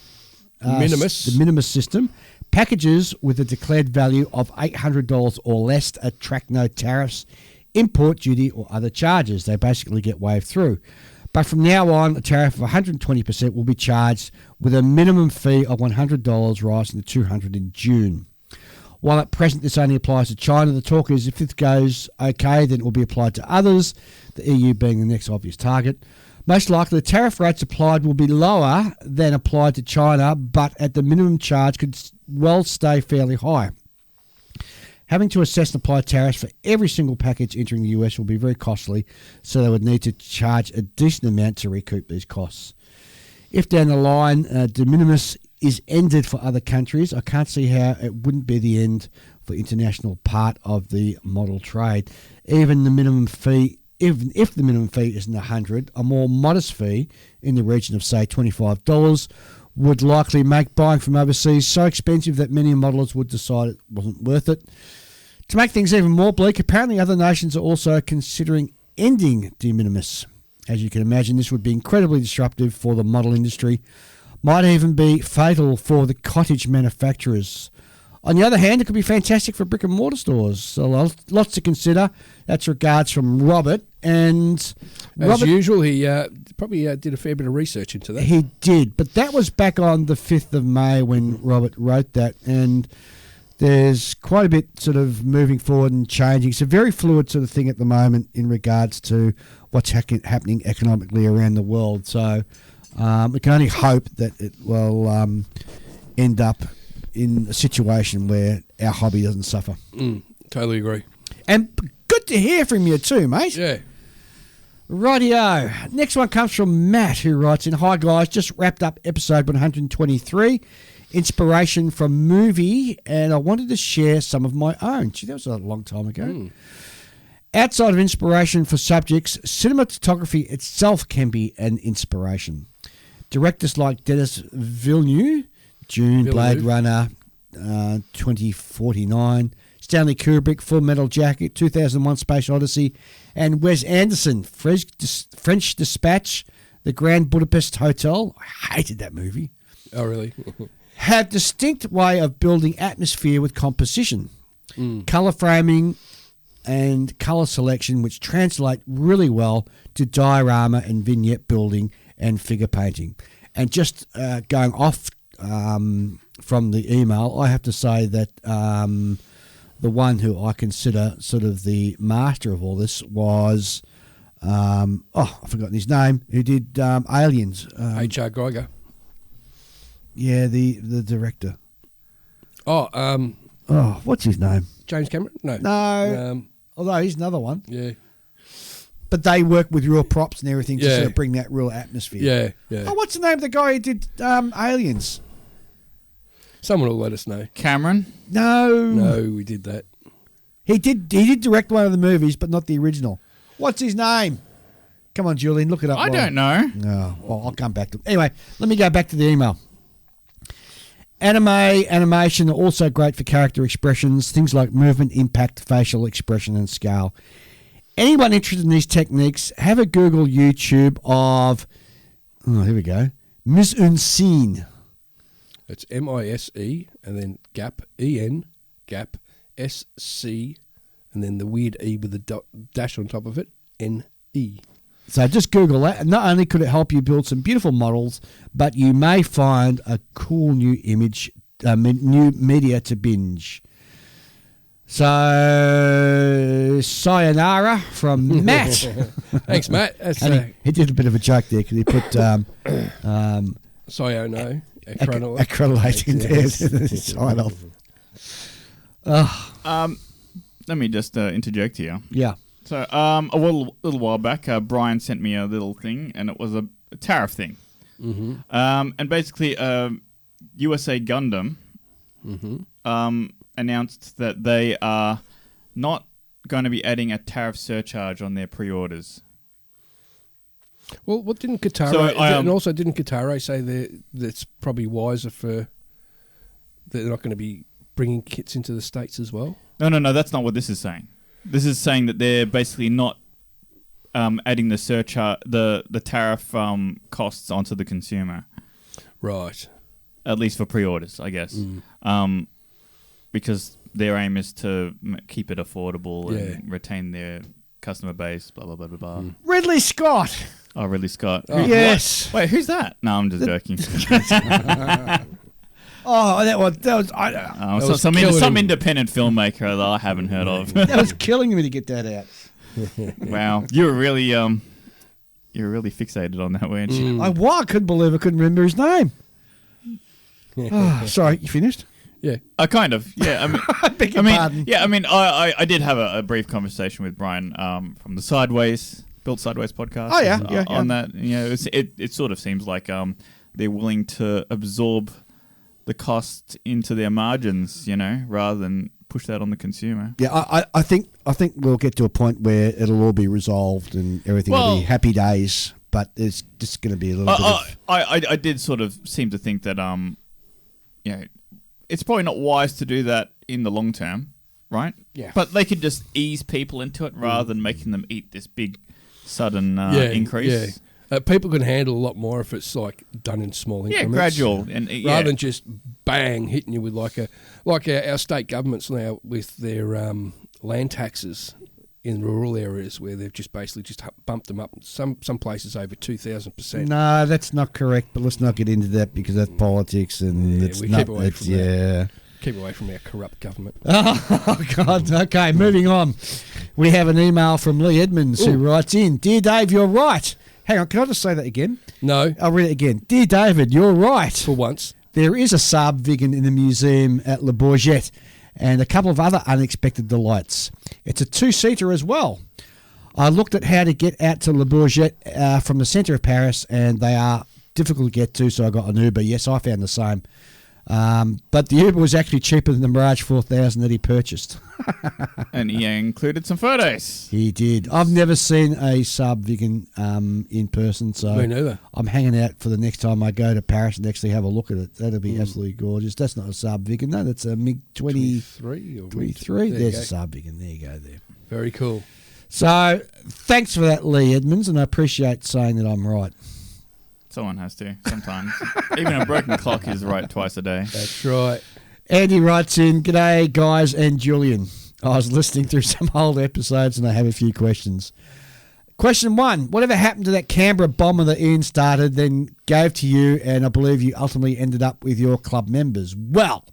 [SPEAKER 2] the minimis system, packages with a declared value of $800 or less attract no tariffs, import duty or other charges. They basically get waved through. But from now on, a tariff of 120% will be charged with a minimum fee of $100 rising to $200 in June. While at present this only applies to China, the talk is if this goes okay, then it will be applied to others, the EU being the next obvious target. Most likely the tariff rates applied will be lower than applied to China, but at the minimum charge could well stay fairly high. Having to assess and apply tariffs for every single package entering the US will be very costly, so they would need to charge a decent amount to recoup these costs. If down the line de minimis is ended for other countries, I can't see how it wouldn't be the end for international part of the model trade. Even if the minimum fee isn't $100, a more modest fee in the region of say $25 would likely make buying from overseas so expensive that many modelers would decide it wasn't worth it. To make things even more bleak, apparently other nations are also considering ending de minimis. As you can imagine, this would be incredibly disruptive for the model industry, might even be fatal for the cottage manufacturers. On the other hand, it could be fantastic for brick and mortar stores. So lots to consider. That's regards from Robert. And
[SPEAKER 4] as usual, he probably did a fair bit of research into that.
[SPEAKER 2] He did, but that was back on the 5th of May when Robert wrote that. And there's quite a bit sort of moving forward and changing. It's a very fluid sort of thing at the moment in regards to what's happening economically around the world. So we can only hope that it will end up in a situation where our hobby doesn't suffer.
[SPEAKER 4] Totally agree.
[SPEAKER 2] And good to hear from you too, mate.
[SPEAKER 4] Yeah.
[SPEAKER 2] Rightio. Next one comes from Matt, who writes in, "Hi guys, just wrapped up episode 123. Inspiration from movie, and I wanted to share some of my own." Gee, that was a long time ago. Outside of inspiration for subjects, cinematography itself can be an inspiration. Directors like Denis Villeneuve, Dune, Blade Runner, 2049, Stanley Kubrick, Full Metal Jacket, 2001 Space Odyssey, and Wes Anderson, French Dispatch, The Grand Budapest Hotel. I hated that movie.
[SPEAKER 4] Oh, really?
[SPEAKER 2] Have distinct way of building atmosphere with composition, colour framing and colour selection, which translate really well to diorama and vignette building and figure painting. And just going off from the email, I have to say that the one who I consider sort of the master of all this was, I've forgotten his name, who did Aliens.
[SPEAKER 4] H.R. Geiger.
[SPEAKER 2] Yeah, the director. What's his name?
[SPEAKER 4] James Cameron?
[SPEAKER 2] No. Although he's another one.
[SPEAKER 4] Yeah.
[SPEAKER 2] But they work with real props and everything to
[SPEAKER 4] Yeah.
[SPEAKER 2] sort of bring that real atmosphere.
[SPEAKER 4] Yeah, yeah.
[SPEAKER 2] Oh, what's the name of the guy who did Aliens?
[SPEAKER 4] Someone will let us know.
[SPEAKER 5] Cameron?
[SPEAKER 2] No,
[SPEAKER 4] we did that.
[SPEAKER 2] he did direct one of the movies, but not the original. What's his name? Come on, Julian, look it up.
[SPEAKER 5] I don't know.
[SPEAKER 2] No, well, I'll come back to it. Anyway, let me go back to the email. Animation are also great for character expressions, things like movement, impact, facial expression, and scale. Anyone interested in these techniques, have a Google YouTube of, here we go, mise en scène.
[SPEAKER 4] It's MISE and then gap, EN, gap, SC, and then the weird E with the dash on top of it, NE.
[SPEAKER 2] So just Google that. And not only could it help you build some beautiful models, but you may find a cool new image, new media to binge. So, sayonara from Matt.
[SPEAKER 4] Thanks, Matt. That's,
[SPEAKER 2] And he did a bit of a joke there because he put...
[SPEAKER 4] Sayono.
[SPEAKER 2] acrylating there. Sign off.
[SPEAKER 5] Let me just interject here.
[SPEAKER 2] Yeah.
[SPEAKER 5] So a little while back, Brian sent me a little thing, and it was a tariff thing.
[SPEAKER 4] Mm-hmm.
[SPEAKER 5] And basically, USA Gundam announced that they are not going to be adding a tariff surcharge on their pre-orders.
[SPEAKER 4] Well, what didn't Katara...
[SPEAKER 5] So,
[SPEAKER 4] and also, didn't Katara say that's probably wiser for... They're not going to be bringing kits into the States as well?
[SPEAKER 5] No, that's not what this is saying. This is saying that they're basically not adding the surcharge, the tariff costs onto the consumer.
[SPEAKER 4] Right.
[SPEAKER 5] At least for pre-orders, I guess. Because their aim is to keep it affordable and retain their customer base, blah, blah, blah, blah, blah.
[SPEAKER 2] Ridley Scott.
[SPEAKER 5] Oh, Ridley Scott.
[SPEAKER 2] Yes.
[SPEAKER 5] Wait, who's that? No, I'm just joking.
[SPEAKER 2] Oh, that was
[SPEAKER 5] some independent filmmaker that I haven't heard of.
[SPEAKER 2] that was killing me to get that out.
[SPEAKER 5] Wow, you were really fixated on that, weren't you?
[SPEAKER 2] I couldn't believe I couldn't remember his name. Sorry, you finished?
[SPEAKER 4] Yeah.
[SPEAKER 5] Kind of. Yeah. I mean,
[SPEAKER 2] I beg your pardon.
[SPEAKER 5] Yeah. I mean, I did have a brief conversation with Brian from the Built Sideways podcast.
[SPEAKER 2] Oh yeah,
[SPEAKER 5] on that, it sort of seems like they're willing to absorb the cost into their margins, rather than push that on the consumer.
[SPEAKER 2] Yeah, I think we'll get to a point where it'll all be resolved and everything will be happy days. But it's just going to be a little bit of...
[SPEAKER 5] I did sort of seem to think that it's probably not wise to do that in the long term, right?
[SPEAKER 2] Yeah.
[SPEAKER 5] But they could just ease people into it rather than making them eat this big sudden increase.
[SPEAKER 4] Yeah. People can handle a lot more if it's like done in small increments.
[SPEAKER 5] Yeah, gradual, and
[SPEAKER 4] rather than just bang hitting you with like our state governments now with their land taxes in rural areas where they've just basically just bumped them up. Some places over 2,000%.
[SPEAKER 2] No, that's not correct. But let's not get into that because that's politics and
[SPEAKER 4] keep away from that. Keep away from our corrupt government.
[SPEAKER 2] Oh, God. Okay, moving on. We have an email from Lee Edmonds who writes in, Dear Dave, you're right. Hang on, can I just say that again?
[SPEAKER 4] No.
[SPEAKER 2] I'll read it again. Dear David, you're right.
[SPEAKER 4] For once.
[SPEAKER 2] There is a Saab Viggen in the museum at Le Bourget and a couple of other unexpected delights. It's a two-seater as well. I looked at how to get out to Le Bourget from the centre of Paris, and they are difficult to get to, so I got an Uber. Yes, I found the same. But the Uber was actually cheaper than the Mirage 4000 that he purchased.
[SPEAKER 5] And he included some photos.
[SPEAKER 2] He did. I've never seen a Saab Viggen in person, so
[SPEAKER 4] me neither.
[SPEAKER 2] I'm hanging out for the next time I go to Paris and actually have a look at it. That'll be absolutely gorgeous. That's not a Saab Viggen, no. That's a MiG-23. 23. There's a Saab Viggen. There you go there.
[SPEAKER 4] Very cool.
[SPEAKER 2] So thanks for that, Lee Edmonds, and I appreciate saying that I'm right.
[SPEAKER 5] Someone has to, sometimes. Even a broken clock is right twice a day.
[SPEAKER 4] That's right.
[SPEAKER 2] Andy writes in, G'day, guys and Julian. I was listening through some old episodes and I have a few questions. Question 1, whatever happened to that Canberra bomber that Ian started, then gave to you, and I believe you ultimately ended up with your club members? Well,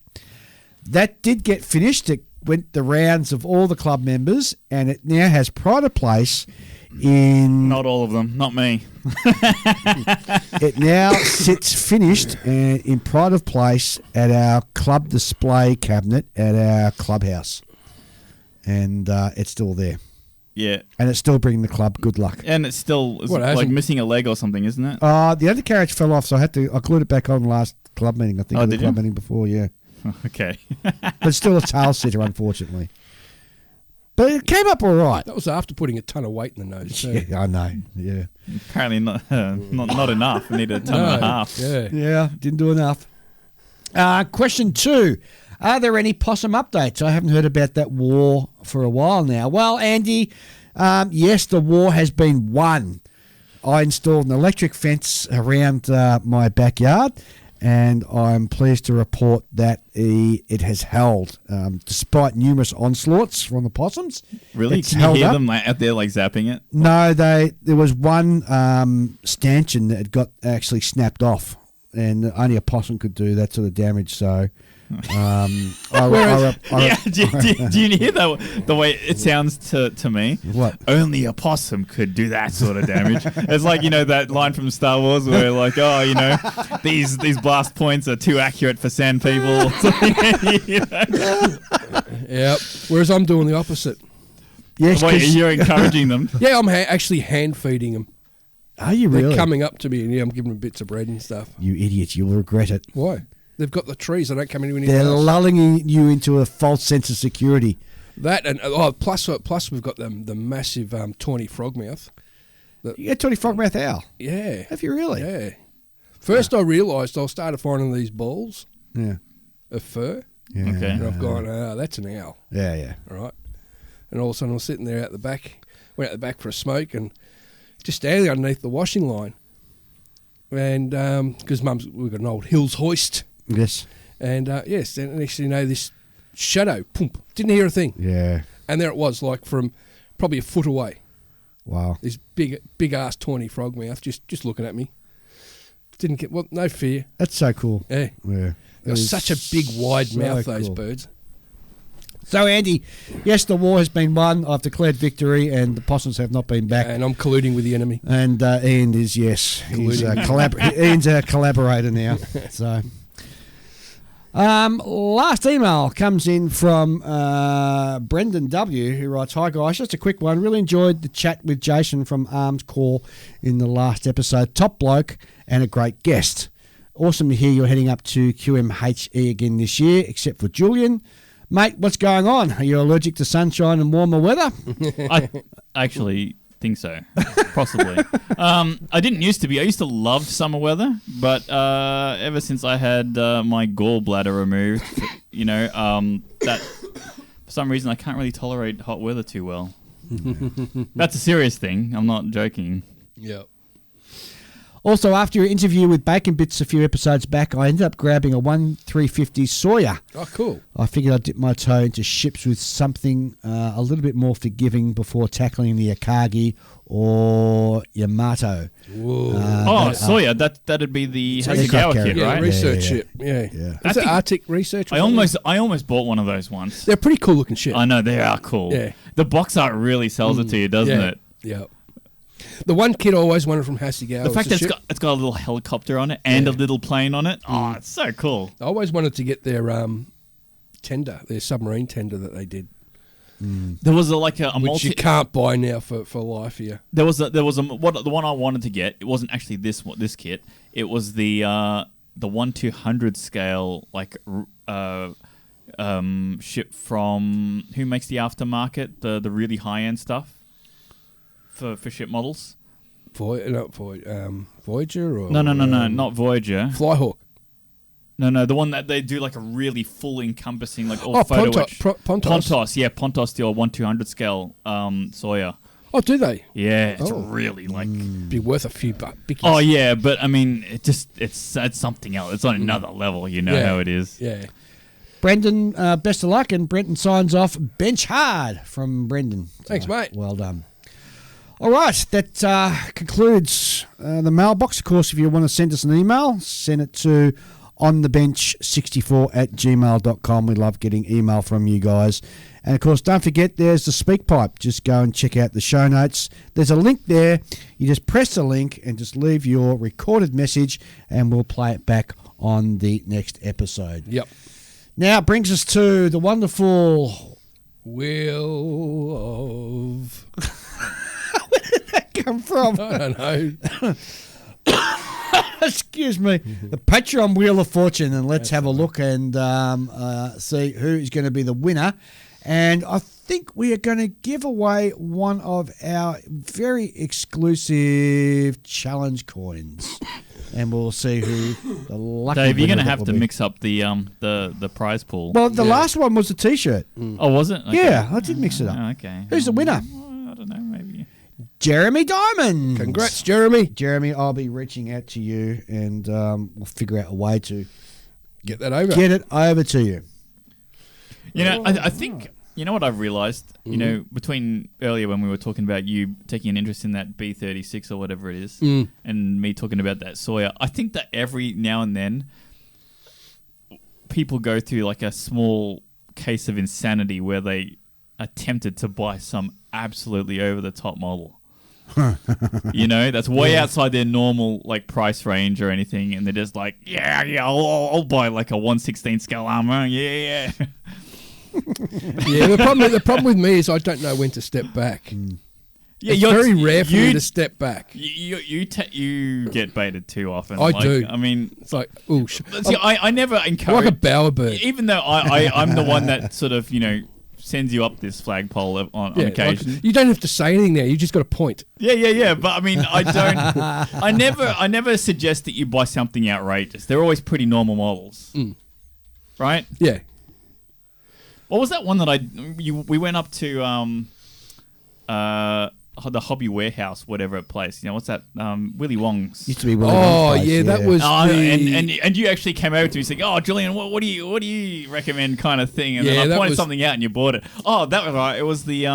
[SPEAKER 2] that did get finished. It went the rounds of all the club members, and it now has pride of place in...
[SPEAKER 5] Not all of them, not me.
[SPEAKER 2] It now sits finished and in pride of place at our club display cabinet at our clubhouse. And it's still there.
[SPEAKER 5] Yeah.
[SPEAKER 2] And it's still bringing the club good luck.
[SPEAKER 5] And it's still like missing a leg or something, isn't it?
[SPEAKER 2] The undercarriage fell off, so I glued it back on last club meeting. I think the club meeting before, yeah.
[SPEAKER 5] Okay.
[SPEAKER 2] But it's still a tail sitter, unfortunately. But it came up all right.
[SPEAKER 4] That was after putting a ton of weight in the nose.
[SPEAKER 2] Yeah, I know. Yeah.
[SPEAKER 5] Apparently not enough. We need a ton and a half.
[SPEAKER 2] Yeah, didn't do enough. Question 2. Are there any possum updates? I haven't heard about that war for a while now. Well, Andy, yes, the war has been won. I installed an electric fence around my backyard, and I'm pleased to report that it has held, despite numerous onslaughts from the possums.
[SPEAKER 5] Really? Can you hear them out there like zapping it?
[SPEAKER 2] No, there was one stanchion that had got actually snapped off, and only a possum could do that sort of damage, so
[SPEAKER 5] Yeah, do you hear the way it sounds to me?
[SPEAKER 2] What?
[SPEAKER 5] Only a possum could do that sort of damage. It's like, that line from Star Wars where like, these blast points are too accurate for sand people.
[SPEAKER 4] Yep. Whereas I'm doing the opposite.
[SPEAKER 2] Yes,
[SPEAKER 5] Wait,
[SPEAKER 2] 'cause-
[SPEAKER 5] you're encouraging them.
[SPEAKER 4] Yeah, I'm actually hand feeding them.
[SPEAKER 2] Are you
[SPEAKER 4] They're
[SPEAKER 2] really?
[SPEAKER 4] coming up to me, and I'm giving them bits of bread and stuff.
[SPEAKER 2] You idiot! You'll regret it.
[SPEAKER 4] Why? They've got the trees. They don't come anywhere near
[SPEAKER 2] They're
[SPEAKER 4] the house.
[SPEAKER 2] lulling you into a false sense of security.
[SPEAKER 4] That and plus we've got the massive tawny frogmouth.
[SPEAKER 2] You got Tony Frogmouth owl.
[SPEAKER 4] Yeah.
[SPEAKER 2] Have you really?
[SPEAKER 4] Yeah. First, I realised I started finding these balls
[SPEAKER 2] Yeah.
[SPEAKER 4] of fur,
[SPEAKER 2] Yeah.
[SPEAKER 5] Okay.
[SPEAKER 4] and I've gone, that's an owl,
[SPEAKER 2] Yeah, yeah.
[SPEAKER 4] all right. And all of a sudden, I was sitting there out the back, went out the back for a smoke, and just standing underneath the washing line. And because we've got an old Hills hoist,
[SPEAKER 2] Yes.
[SPEAKER 4] and yes, and next thing you know, this shadow, pump, didn't hear a thing,
[SPEAKER 2] Yeah.
[SPEAKER 4] and there it was, like from probably a foot away.
[SPEAKER 2] Wow.
[SPEAKER 4] This big ass tawny frogmouth just looking at me. Didn't get no fear.
[SPEAKER 2] That's so cool.
[SPEAKER 4] Yeah,
[SPEAKER 2] Yeah.
[SPEAKER 4] they're such a big wide
[SPEAKER 2] so
[SPEAKER 4] mouth. Those
[SPEAKER 2] cool.
[SPEAKER 4] birds.
[SPEAKER 2] So, Andy, yes, the war has been won. I've declared victory, and the possums have not been back.
[SPEAKER 4] And I'm colluding with the enemy.
[SPEAKER 2] And Ian is, yes, he's Ian's a collaborator now. So, last email comes in from Brendan W, who writes, "Hi guys, just a quick one. Really enjoyed the chat with Jason from Arms Call in the last episode. Top bloke and a great guest. Awesome to hear you're heading up to QMHE again this year, except for Julian. Mate, what's going on? Are you allergic to sunshine and warmer weather?"
[SPEAKER 5] I actually think so, possibly. I didn't used to be. I used to love summer weather, but ever since I had my gallbladder removed, that for some reason I can't really tolerate hot weather too well. That's a serious thing. I'm not joking.
[SPEAKER 4] Yeah.
[SPEAKER 2] Also, after your interview with Bacon Bits a few episodes back, I ended up grabbing a 1-350 Sawyer.
[SPEAKER 4] Oh, cool.
[SPEAKER 2] I figured I'd dip my toe into ships with something a little bit more forgiving before tackling the Akagi or Yamato.
[SPEAKER 4] Whoa.
[SPEAKER 5] Sawyer, that'd be the
[SPEAKER 2] Aircraft
[SPEAKER 5] Hasegawa
[SPEAKER 2] carrier.
[SPEAKER 5] kit,
[SPEAKER 4] Yeah,
[SPEAKER 5] right?
[SPEAKER 4] research
[SPEAKER 2] Yeah.
[SPEAKER 4] ship. Yeah.
[SPEAKER 2] Yeah.
[SPEAKER 4] Is it Arctic research? or
[SPEAKER 5] I
[SPEAKER 4] something?
[SPEAKER 5] almost bought one of those once.
[SPEAKER 4] They're pretty cool looking ship.
[SPEAKER 5] I know, they are cool.
[SPEAKER 4] Yeah.
[SPEAKER 5] The box art really sells it to you, doesn't
[SPEAKER 4] yeah.
[SPEAKER 5] it?
[SPEAKER 4] Yeah. The one kid I always wanted from Hasegawa.
[SPEAKER 5] The fact that
[SPEAKER 4] was a
[SPEAKER 5] it's got a little helicopter on it and
[SPEAKER 4] Yeah.
[SPEAKER 5] a little plane on it. Oh, it's so cool.
[SPEAKER 4] I always wanted to get their tender, their submarine tender that they did,
[SPEAKER 5] There was a
[SPEAKER 4] which
[SPEAKER 5] multi.
[SPEAKER 4] you can't buy now for life here.
[SPEAKER 5] There was the one I wanted to get. It wasn't actually this kit. It was the 1/200 scale ship from who makes the aftermarket, the really high end stuff for ship models.
[SPEAKER 4] Voyager or
[SPEAKER 5] No, not Voyager.
[SPEAKER 4] Flyhawk.
[SPEAKER 5] No, the one that they do like a really full encompassing all photo
[SPEAKER 4] Pontos.
[SPEAKER 5] Pontos, yeah, Pontos, the 1/200 scale Sawyer.
[SPEAKER 4] Oh, do they?
[SPEAKER 5] Yeah, it's
[SPEAKER 4] Oh.
[SPEAKER 5] really
[SPEAKER 4] Be worth a few bickies.
[SPEAKER 5] Oh yeah, but I mean, it's something else. It's on another level. You know
[SPEAKER 4] Yeah.
[SPEAKER 5] how it is.
[SPEAKER 4] Yeah.
[SPEAKER 2] Brendan, best of luck, and Brenton signs off bench hard from Brendan.
[SPEAKER 4] Thanks, mate.
[SPEAKER 2] Well done. All right, that concludes the mailbox. Of course, if you want to send us an email, send it to onthebench64@gmail.com. We love getting email from you guys. And, of course, don't forget there's the speak pipe. Just go and check out the show notes. There's a link there. You just press the link and just leave your recorded message, and we'll play it back on the next episode.
[SPEAKER 4] Yep.
[SPEAKER 2] Now it brings us to the wonderful...
[SPEAKER 4] Wheel of...
[SPEAKER 2] come from?
[SPEAKER 4] I don't know.
[SPEAKER 2] Excuse me. The Patreon Wheel of Fortune, and let's have a look and see who is going to be the winner. And I think we are going to give away one of our very exclusive challenge coins, and we'll see who the lucky
[SPEAKER 5] Dave, you're
[SPEAKER 2] winner
[SPEAKER 5] gonna
[SPEAKER 2] that
[SPEAKER 5] have
[SPEAKER 2] will
[SPEAKER 5] to
[SPEAKER 2] be.
[SPEAKER 5] mix up the prize pool.
[SPEAKER 2] Well, the last one was a T-shirt.
[SPEAKER 5] Oh, was it? Okay.
[SPEAKER 2] Yeah, I did mix it up.
[SPEAKER 5] Oh, okay.
[SPEAKER 2] Who's the winner?
[SPEAKER 5] I don't know. Maybe.
[SPEAKER 2] Jeremy Diamond.
[SPEAKER 4] Congrats, Jeremy.
[SPEAKER 2] Jeremy. I'll be reaching out to you, and we'll figure out a way to
[SPEAKER 4] Get that over.
[SPEAKER 2] get it over to you.
[SPEAKER 5] You know, I think you know what I've realised. You know, between earlier when we were talking about you taking an interest in that B-36 or whatever it is, and me talking about that Sawyer, I think that every now and then people go through like a small case of insanity where they attempted to buy some absolutely over the top model. That's way outside their normal like price range or anything, and they're just like, I'll buy like a 1/16 scale armor, yeah.
[SPEAKER 4] Yeah, the problem with me is I don't know when to step back.
[SPEAKER 5] Yeah,
[SPEAKER 4] it's very rare for me to step back.
[SPEAKER 5] You get baited too often.
[SPEAKER 4] I do.
[SPEAKER 5] I mean,
[SPEAKER 4] it's like, oh,
[SPEAKER 5] I never encourage.
[SPEAKER 4] Like a bowerbird.
[SPEAKER 5] Even though I'm the one that sort of sends you up this flagpole on occasion.
[SPEAKER 4] Like, you don't have to say anything there. You just got to point.
[SPEAKER 5] Yeah. But I mean, I don't. I never suggest that you buy something outrageous. They're always pretty normal models, right?
[SPEAKER 4] Yeah.
[SPEAKER 5] What was that one that we went up to the Hobby Warehouse, whatever place? What's that? Willy Wong's.
[SPEAKER 2] Used to be Willy Wong's place,
[SPEAKER 4] that was.
[SPEAKER 5] And you actually came over to me saying, "Oh, Julian, what do you recommend?" kind of thing. And then I pointed something out, and you bought it. Oh, that was right. It was the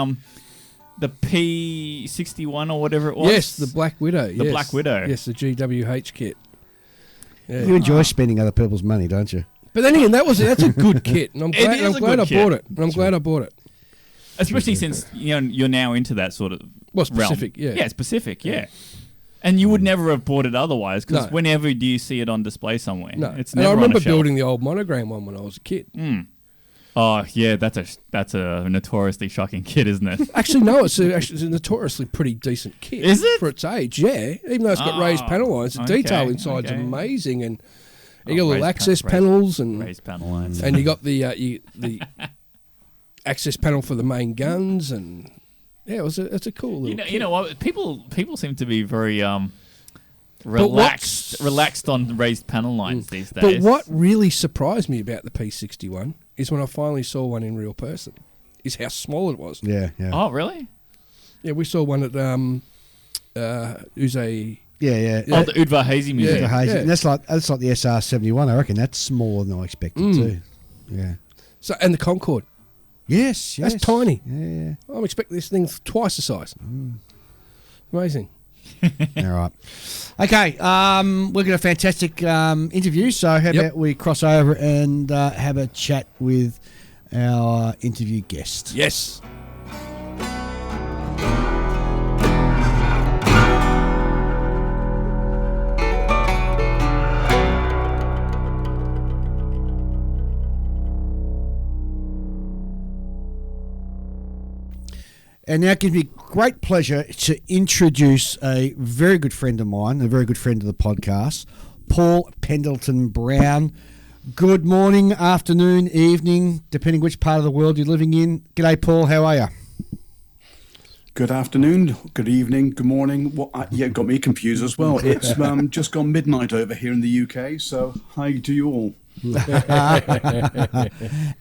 [SPEAKER 5] P61 or whatever it was.
[SPEAKER 4] Yes, the Black Widow.
[SPEAKER 5] The Black Widow.
[SPEAKER 4] Yes, the GWH kit. Yeah.
[SPEAKER 2] You enjoy spending other people's money, don't you?
[SPEAKER 4] But then again, that's a good kit, and I'm glad I bought it. And I'm glad I bought it.
[SPEAKER 5] Especially since you're now into that sort of
[SPEAKER 4] specific,
[SPEAKER 5] realm.
[SPEAKER 4] yeah,
[SPEAKER 5] specific, yeah. And you would never have bought it otherwise, because whenever do you see it on display somewhere?
[SPEAKER 4] No,
[SPEAKER 5] it's
[SPEAKER 4] and
[SPEAKER 5] never
[SPEAKER 4] I remember
[SPEAKER 5] on a shelf.
[SPEAKER 4] building the old monogram one when I was a kid.
[SPEAKER 5] Oh yeah, that's a notoriously shocking kit, isn't it?
[SPEAKER 4] Actually, no, it's a notoriously pretty decent kit.
[SPEAKER 5] Is it
[SPEAKER 4] for its age? Yeah, even though it's got raised panel lines, the detail inside's amazing, and you got little access panels and
[SPEAKER 5] raised panel lines,
[SPEAKER 4] and you got the access panel for the main guns, and it's a cool little kit.
[SPEAKER 5] You know what? People seem to be very relaxed on raised panel lines these days.
[SPEAKER 4] But what really surprised me about the P61 is when I finally saw one in real person, is how small it was.
[SPEAKER 2] Yeah.
[SPEAKER 5] Oh, really?
[SPEAKER 4] Yeah, we saw one at Uze.
[SPEAKER 2] Yeah.
[SPEAKER 5] Oh, the Udvar Hazy Museum.
[SPEAKER 2] Yeah. And that's like the SR71. I reckon that's smaller than I expected too. Yeah.
[SPEAKER 4] So and the Concorde.
[SPEAKER 2] Yes.
[SPEAKER 4] That's tiny.
[SPEAKER 2] Yeah.
[SPEAKER 4] I'm expecting this thing twice the size. Amazing.
[SPEAKER 2] All right. Okay. We've got a fantastic interview. So how about we cross over and have a chat with our interview guest?
[SPEAKER 4] Yes.
[SPEAKER 2] And now it gives me great pleasure to introduce a very good friend of mine, a very good friend of the podcast, Paul Pendelton-Brown. Good morning, afternoon, evening, depending which part of the world you're living in. G'day, Paul. How are you?
[SPEAKER 6] Good afternoon, good evening, good morning. Well, it got me confused as well. It's just gone midnight over here in the UK, so hi to you all.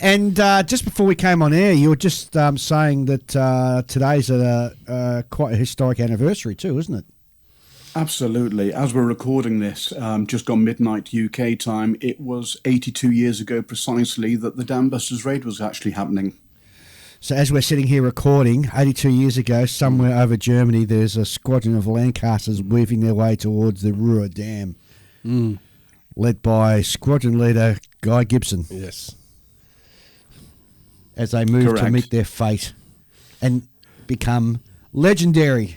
[SPEAKER 2] And just before we came on air, you were just saying that today's quite a historic anniversary too, isn't it?
[SPEAKER 6] Absolutely. As we're recording this, just gone midnight UK time, it was 82 years ago precisely that the Dam Busters raid was actually happening.
[SPEAKER 2] So as we're sitting here recording, 82 years ago, somewhere over Germany, there's a squadron of Lancasters weaving their way towards the Ruhr Dam. Led by squadron leader Guy Gibson.
[SPEAKER 4] Yes.
[SPEAKER 2] As they move to meet their fate and become legendary.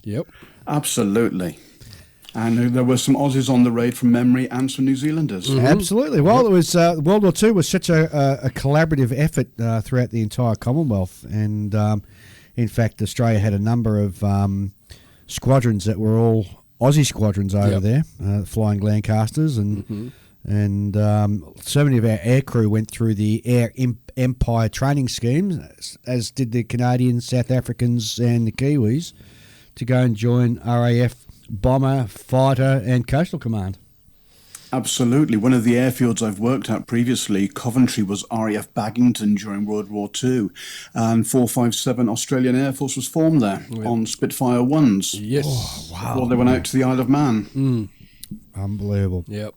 [SPEAKER 4] Yep.
[SPEAKER 6] Absolutely. And there were some Aussies on the raid from memory and some New Zealanders.
[SPEAKER 2] Absolutely. Well, it was World War II was such a collaborative effort throughout the entire Commonwealth. And, in fact, Australia had a number of squadrons that were all Aussie squadrons over there, flying Lancasters, and so many of our aircrew went through the Air Empire training schemes, as did the Canadians, South Africans, and the Kiwis, to go and join RAF Bomber, Fighter, and Coastal Command.
[SPEAKER 6] Absolutely. One of the airfields I've worked at previously, Coventry, was RAF Baggington during World War II. And 457 Australian Air Force was formed there on Spitfire 1s.
[SPEAKER 4] Yes.
[SPEAKER 2] Oh, wow.
[SPEAKER 6] Before they went out to the Isle of Man.
[SPEAKER 2] Unbelievable.
[SPEAKER 4] Yep.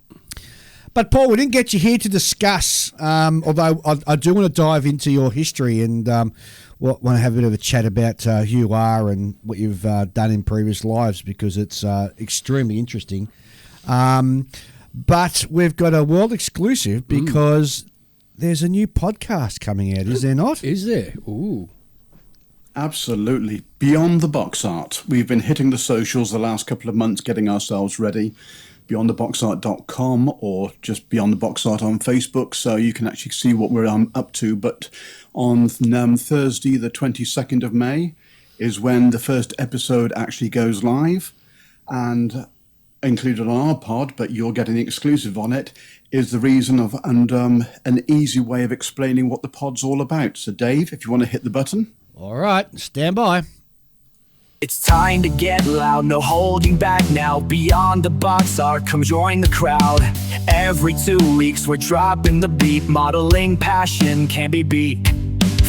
[SPEAKER 2] But, Paul, we didn't get you here to discuss, although I do want to dive into your history and want to have a bit of a chat about who you are and what you've done in previous lives, because it's extremely interesting. But we've got a world exclusive because there's a new podcast coming out, is there not?
[SPEAKER 4] Is there? Ooh.
[SPEAKER 6] Absolutely. Beyond the Box Art. We've been hitting the socials the last couple of months, getting ourselves ready. BeyondTheBoxArt.com or just Beyond the Box Art on Facebook, so you can actually see what we're up to. But on Thursday, the 22nd of May, is when the first episode actually goes live. And included on our pod, but you're getting the exclusive on it, is the reason of and an easy way of explaining what the pod's all about. So, Dave, if you want to hit the button.
[SPEAKER 2] All right, stand by.
[SPEAKER 7] It's time to get loud, no holding back now. Beyond the box art, come join the crowd. Every 2 weeks we're dropping the beat, modeling passion can't be beat.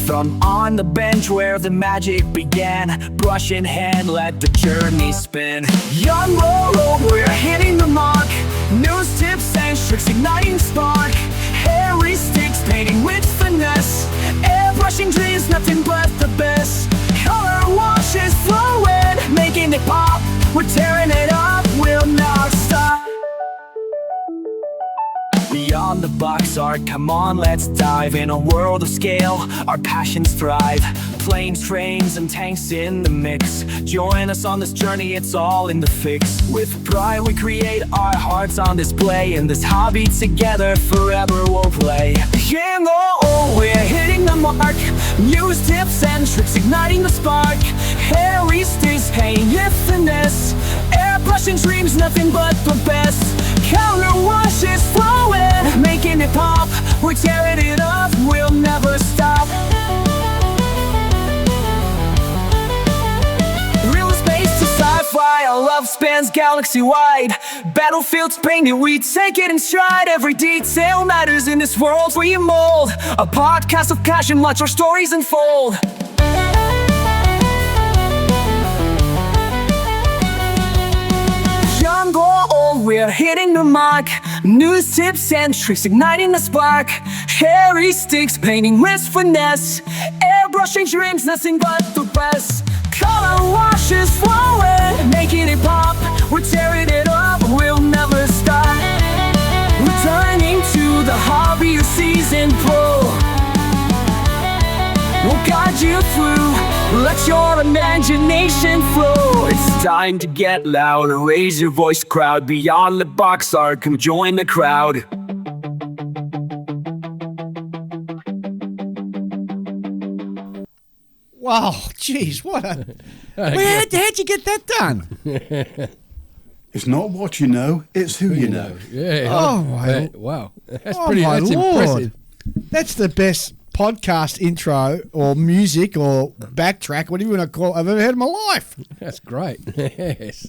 [SPEAKER 7] From on the bench where the magic began, brush in hand, let the journey spin. Young road, we're hitting the mark. News, tips, and tricks, igniting spark. Hairy sticks, painting with finesse. Airbrushing dreams, nothing but the best. Color washes flowing, making it pop. We're tearing it up, we'll not stop. Beyond the box art, come on, let's dive. In a world of scale, our passions thrive. Planes, trains, and tanks in the mix. Join us on this journey, it's all in the fix. With pride we create our hearts on display. In this hobby together, forever we'll play. Young old, we're hitting the mark. News, tips, and tricks, igniting the spark. Hairy sticks, painting with finesse. Airbrushing dreams, nothing but the best. Color washes flowing, making it pop. We're tearing it up, we'll never stop. Real space to sci-fi, our love spans galaxy-wide. Battlefields painted, we take it in stride. Every detail matters in this world we mold. A podcast of passion, watch our stories unfold. Young or old, we're hitting the mark. News, tips, and tricks, igniting the spark. Hairy sticks, painting with finesse. Airbrushing dreams, nothing but the best. Color washes flowing, making it pop. We're tearing it up, we'll never stop. Returning to the hobby of season pro. We'll guide you through, let your imagination flow. It's time to get loud, raise your voice, crowd. Beyond the box art, come join the crowd.
[SPEAKER 2] Wow, geez, what a... How'd you get that done?
[SPEAKER 6] It's not what you know, it's who you know.
[SPEAKER 4] Yeah.
[SPEAKER 2] Oh, my...
[SPEAKER 4] Wow. That's
[SPEAKER 2] Oh,
[SPEAKER 4] pretty.
[SPEAKER 2] my
[SPEAKER 4] That's
[SPEAKER 2] Lord.
[SPEAKER 4] impressive.
[SPEAKER 2] That's the best podcast intro or music or backtrack, whatever you want to call it, I've ever heard in my life.
[SPEAKER 4] That's great. Yes.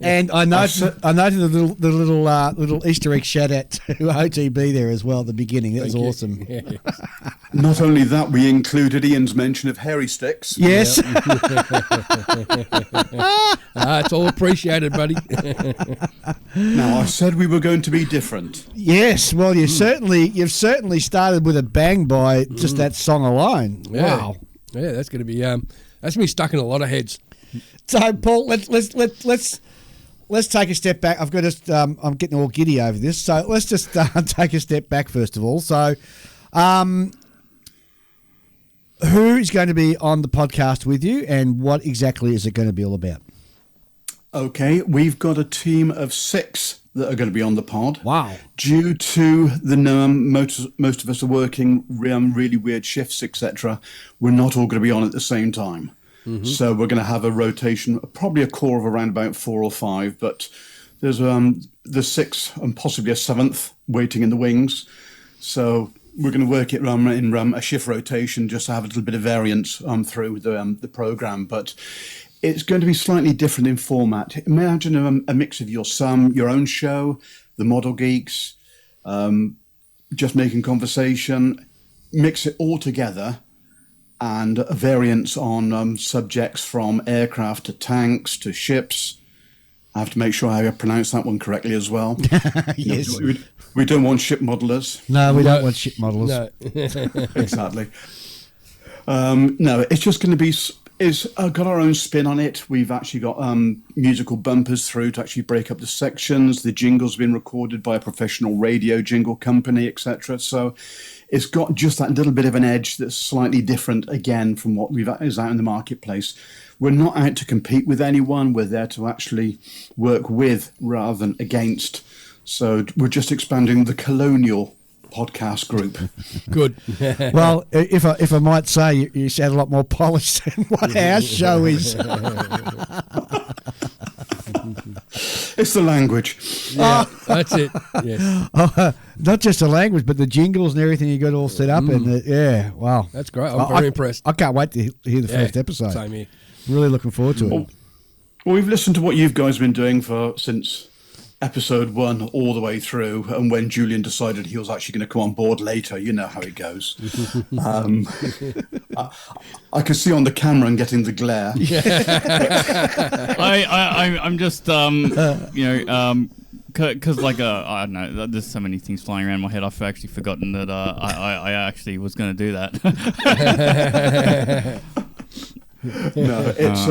[SPEAKER 2] And I noted the little Easter egg shout out to OTB there as well at the beginning. That was awesome.
[SPEAKER 4] Yes.
[SPEAKER 6] Not only that, we included Ian's mention of hairy sticks.
[SPEAKER 2] Yes.
[SPEAKER 4] It's all appreciated, buddy.
[SPEAKER 6] Now, I said we were going to be different.
[SPEAKER 2] Yes. Well, you've certainly started with a bang by just that song alone.
[SPEAKER 4] Yeah.
[SPEAKER 2] Wow.
[SPEAKER 4] Yeah, that's going to be that's me stuck in a lot of heads.
[SPEAKER 2] So, Paul, let's take a step back. I've got to. I'm getting all giddy over this. So let's just take a step back first of all. So, who is going to be on the podcast with you, and what exactly is it going to be all about?
[SPEAKER 6] Okay, we've got a team of 6 that are going to be on the pod.
[SPEAKER 2] Wow.
[SPEAKER 6] Due to the most of us are working really weird shifts, etc., we're not all going to be on at the same time. Mm-hmm. So we're going to have a rotation, probably a core of around about 4 or 5, but there's the 6 and possibly a 7th waiting in the wings. So we're going to work it in a shift rotation just to have a little bit of variance through the program. But it's going to be slightly different in format. Imagine a mix of your own show, the Model Geeks, just making conversation, mix it all together, and a variance on subjects from aircraft to tanks to ships. I have to make sure I pronounce that one correctly as well.
[SPEAKER 2] Yes.
[SPEAKER 6] We don't want ship modelers.
[SPEAKER 2] No, we don't want ship modelers.
[SPEAKER 6] No. Exactly. No, it's just going to be... It's got our own spin on it. We've actually got musical bumpers through to actually break up the sections. The jingle's been recorded by a professional radio jingle company, etc. So it's got just that little bit of an edge that's slightly different, again, from what is out in the marketplace. We're not out to compete with anyone. We're there to actually work with rather than against. So we're just expanding the colonial podcast group.
[SPEAKER 4] Good.
[SPEAKER 2] Well, if I might say, you sound a lot more polished than what our show is.
[SPEAKER 6] It's the language.
[SPEAKER 4] Yeah, that's it. Yes.
[SPEAKER 2] Not just the language, but the jingles and everything you got all set up. And wow.
[SPEAKER 4] That's great. I'm very impressed.
[SPEAKER 2] I can't wait to hear the first episode.
[SPEAKER 4] Same here.
[SPEAKER 2] Really looking forward to it.
[SPEAKER 6] Well, we've listened to what you guys been doing since episode 1 all the way through, and when Julian decided he was actually going to come on board later, you know how it goes. I can see on the camera and getting the glare.
[SPEAKER 5] I'm just because I don't know, there's so many things flying around my head. I've actually forgotten that I actually was going to do that.
[SPEAKER 6] No, it's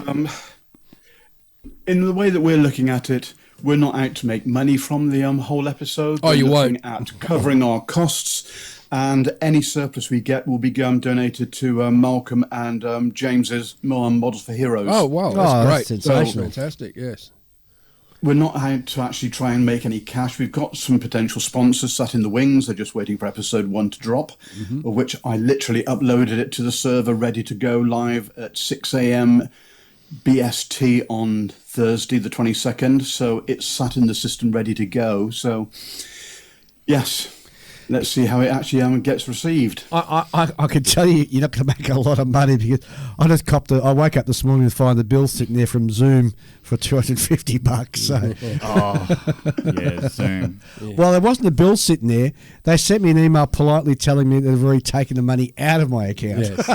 [SPEAKER 6] in the way that we're looking at it, we're not out to make money from the whole episode.
[SPEAKER 4] Oh, you won't.
[SPEAKER 6] We're looking at covering our costs, and any surplus we get will be donated to Malcolm and James's Models for Heroes.
[SPEAKER 4] Oh, wow, that's great.
[SPEAKER 2] Sensational.
[SPEAKER 4] Fantastic, yes.
[SPEAKER 6] We're not out to actually try and make any cash. We've got some potential sponsors sat in the wings. They're just waiting for episode 1 to drop, of which I literally uploaded it to the server ready to go live at 6 a.m. BST on Thursday the 22nd. So it's sat in the system ready to go. So, yes. Let's see how it actually gets received.
[SPEAKER 2] I can tell you, you're not going to make a lot of money because I woke up this morning to find the bill sitting there from Zoom for $250. So,
[SPEAKER 5] Yeah, Zoom.
[SPEAKER 2] Yeah. Well, there wasn't a bill sitting there. They sent me an email politely telling me they've already taken the money out of my account.
[SPEAKER 4] Yes.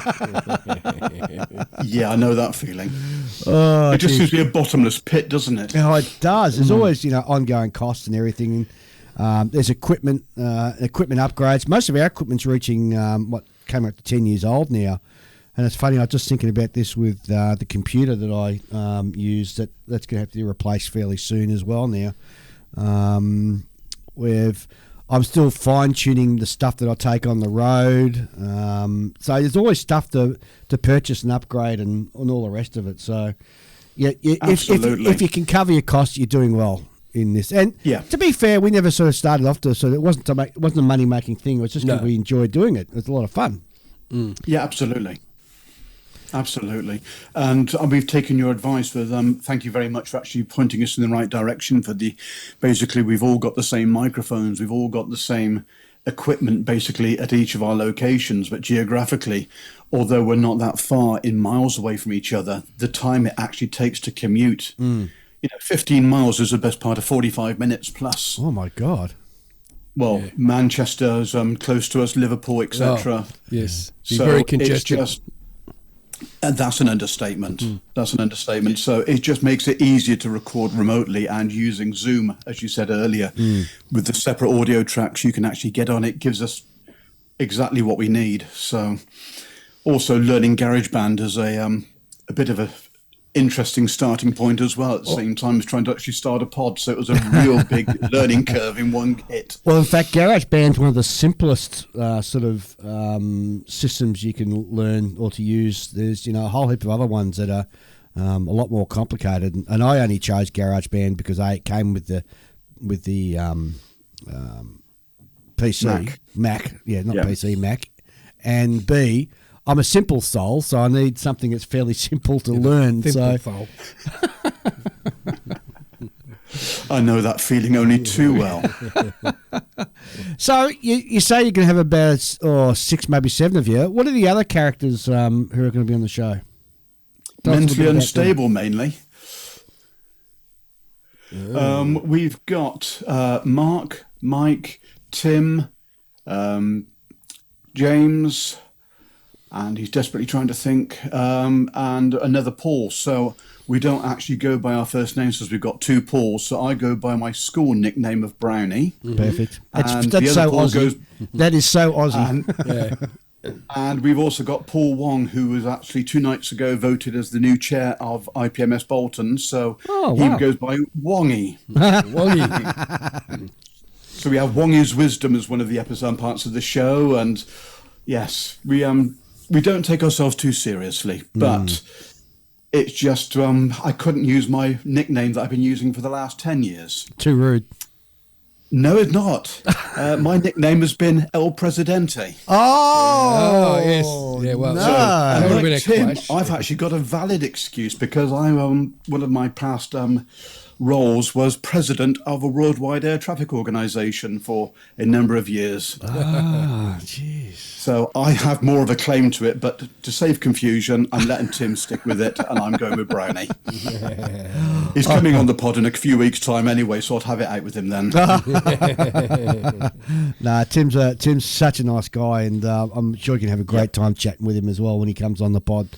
[SPEAKER 6] Yeah, I know that feeling.
[SPEAKER 2] Oh,
[SPEAKER 6] it just seems to be a bottomless pit, doesn't it?
[SPEAKER 2] Oh, it does. There's always ongoing costs and everything. There's equipment upgrades. Most of our equipment's reaching what came up to 10 years old now. And it's funny, I was just thinking about this with the computer that I use, that's going to have to be replaced fairly soon as well now. I'm still fine-tuning the stuff that I take on the road. So there's always stuff to purchase and upgrade and all the rest of it. So yeah, if you can cover your costs, you're doing well in this. And to be fair, we never sort of started off so it wasn't a money-making thing. It was just because we enjoyed doing it. It was a lot of fun.
[SPEAKER 6] Yeah, absolutely. And we've taken your advice with thank you very much for actually pointing us in the right direction for basically we've all got the same microphones, we've all got the same equipment basically at each of our locations, but geographically, although we're not that far in miles away from each other, the time it actually takes to commute 15 miles is the best part of 45 minutes plus.
[SPEAKER 2] Oh, my God.
[SPEAKER 6] Well, yeah. Manchester's close to us, Liverpool, etc.
[SPEAKER 4] Oh, yes.
[SPEAKER 6] So
[SPEAKER 4] very congested.
[SPEAKER 6] And that's an understatement. That's an understatement. So it just makes it easier to record remotely, and using Zoom, as you said earlier, with the separate audio tracks you can actually get on it gives us exactly what we need. So also learning GarageBand is a bit of a interesting starting point as well at the same time as trying to actually start a pod, so it was a real big learning curve in one hit.
[SPEAKER 2] Well, in fact, GarageBand's one of the simplest systems you can learn or to use. There's a whole heap of other ones that are a lot more complicated, and I only chose GarageBand because it came with the PC Mac, PC Mac, and B, I'm a simple soul, so I need something that's fairly simple to learn.
[SPEAKER 4] Soul.
[SPEAKER 6] I know that feeling only too well.
[SPEAKER 2] So you say you're going to have about 6, maybe 7 of you. What are the other characters who are going to be on the show?
[SPEAKER 6] Mentally unstable, mainly. We've got Mark, Mike, Tim, James, and he's desperately trying to think, and another Paul. So we don't actually go by our first names because we've got 2 Pauls. So I go by my school nickname of Brownie.
[SPEAKER 2] Perfect.
[SPEAKER 6] And
[SPEAKER 2] That's so
[SPEAKER 6] Paul
[SPEAKER 2] Aussie. That is so Aussie.
[SPEAKER 6] And we've also got Paul Wong, who was actually 2 nights ago voted as the new chair of IPMS Bolton. So he goes by Wongy.
[SPEAKER 4] Wongy.
[SPEAKER 6] So we have Wongy's Wisdom as one of the episode parts of the show. And yes, we don't take ourselves too seriously, but it's just I couldn't use my nickname that I've been using for the last 10 years.
[SPEAKER 2] Too rude.
[SPEAKER 6] No, it's not. My nickname has been El Presidente.
[SPEAKER 2] Oh,
[SPEAKER 4] yes. Yeah, well,
[SPEAKER 2] no.
[SPEAKER 4] so that would have been a
[SPEAKER 6] Tim,
[SPEAKER 4] clash.
[SPEAKER 6] I've actually got a valid excuse because I one of my past roles was president of a worldwide air traffic organisation for a number of years.
[SPEAKER 2] Ah, jeez.
[SPEAKER 6] So I have more of a claim to it, but to save confusion, I'm letting Tim stick with it, and I'm going with Brownie. He's coming on the pod in a few weeks' time anyway, so I'll have it out with him then.
[SPEAKER 2] Nah, Tim's such a nice guy, and I'm sure you can have a great time chatting with him as well when he comes on the pod.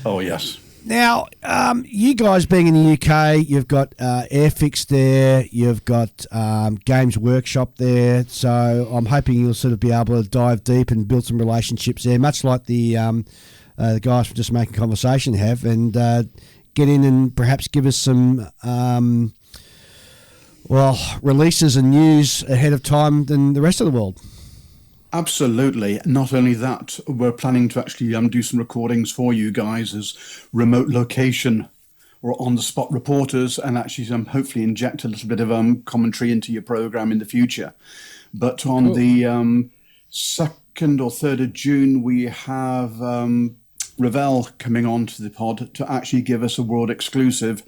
[SPEAKER 6] Oh, yes.
[SPEAKER 2] Now, you guys being in the UK, you've got Airfix there, you've got Games Workshop there, so I'm hoping you'll sort of be able to dive deep and build some relationships there, much like the guys from Just Making Conversation have, and get in and perhaps give us some, releases and news ahead of time than the rest of the world.
[SPEAKER 6] Absolutely. Not only that, we're planning to actually do some recordings for you guys as remote location or on-the-spot reporters, and actually hopefully inject a little bit of commentary into your program in the future. But on the 2nd or 3rd of June, we have Ravel coming on to the pod to actually give us a world exclusive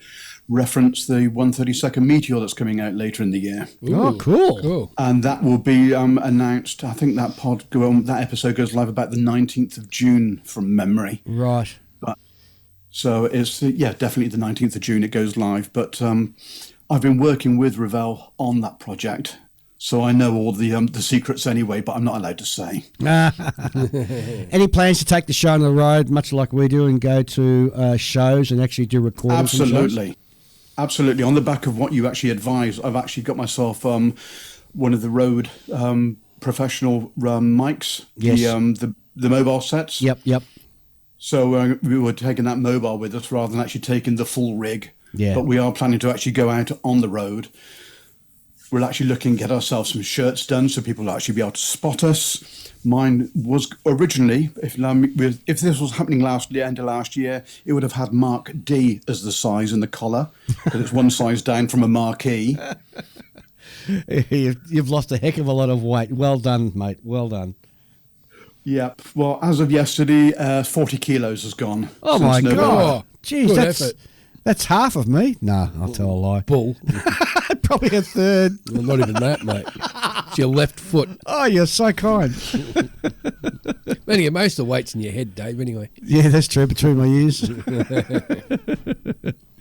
[SPEAKER 6] reference the 132nd Meteor that's coming out later in the year.
[SPEAKER 2] Ooh, oh, cool.
[SPEAKER 6] And that will be announced. I think that that episode goes live about the 19th of June from memory.
[SPEAKER 2] Right.
[SPEAKER 6] So it's, definitely the 19th of June it goes live. But I've been working with Ravel on that project, so I know all the secrets anyway, but I'm not allowed to say.
[SPEAKER 2] Any plans to take the show on the road, much like we do, and go to shows and actually do recordings?
[SPEAKER 6] Absolutely. Absolutely. On the back of what you actually advise, I've actually got myself one of the Rode professional mics,
[SPEAKER 2] yes.
[SPEAKER 6] the mobile sets.
[SPEAKER 2] Yep.
[SPEAKER 6] So we were taking that mobile with us rather than actually taking the full rig.
[SPEAKER 2] Yeah.
[SPEAKER 6] But we are planning to actually go out on the road. We're actually looking to get ourselves some shirts done so people will actually be able to spot us. Mine was originally, if this was happening end of last year, it would have had Mark D as the size in the collar, because it's one size down from a Marquee.
[SPEAKER 2] You've lost a heck of a lot of weight. Well done, mate. Well done.
[SPEAKER 6] Yep. Well, as of yesterday, 40 kilos has gone.
[SPEAKER 2] Oh, my
[SPEAKER 6] November.
[SPEAKER 2] God. Jeez,
[SPEAKER 4] Good effort.
[SPEAKER 2] that's half of me. No, I'll tell a lie.
[SPEAKER 4] Bull.
[SPEAKER 2] Probably a third.
[SPEAKER 4] Well, not even that, mate. It's your left foot.
[SPEAKER 2] Oh, you're so kind.
[SPEAKER 4] Anyway, most of the weight's in your head, Dave, anyway.
[SPEAKER 2] Yeah, that's true. Between my ears.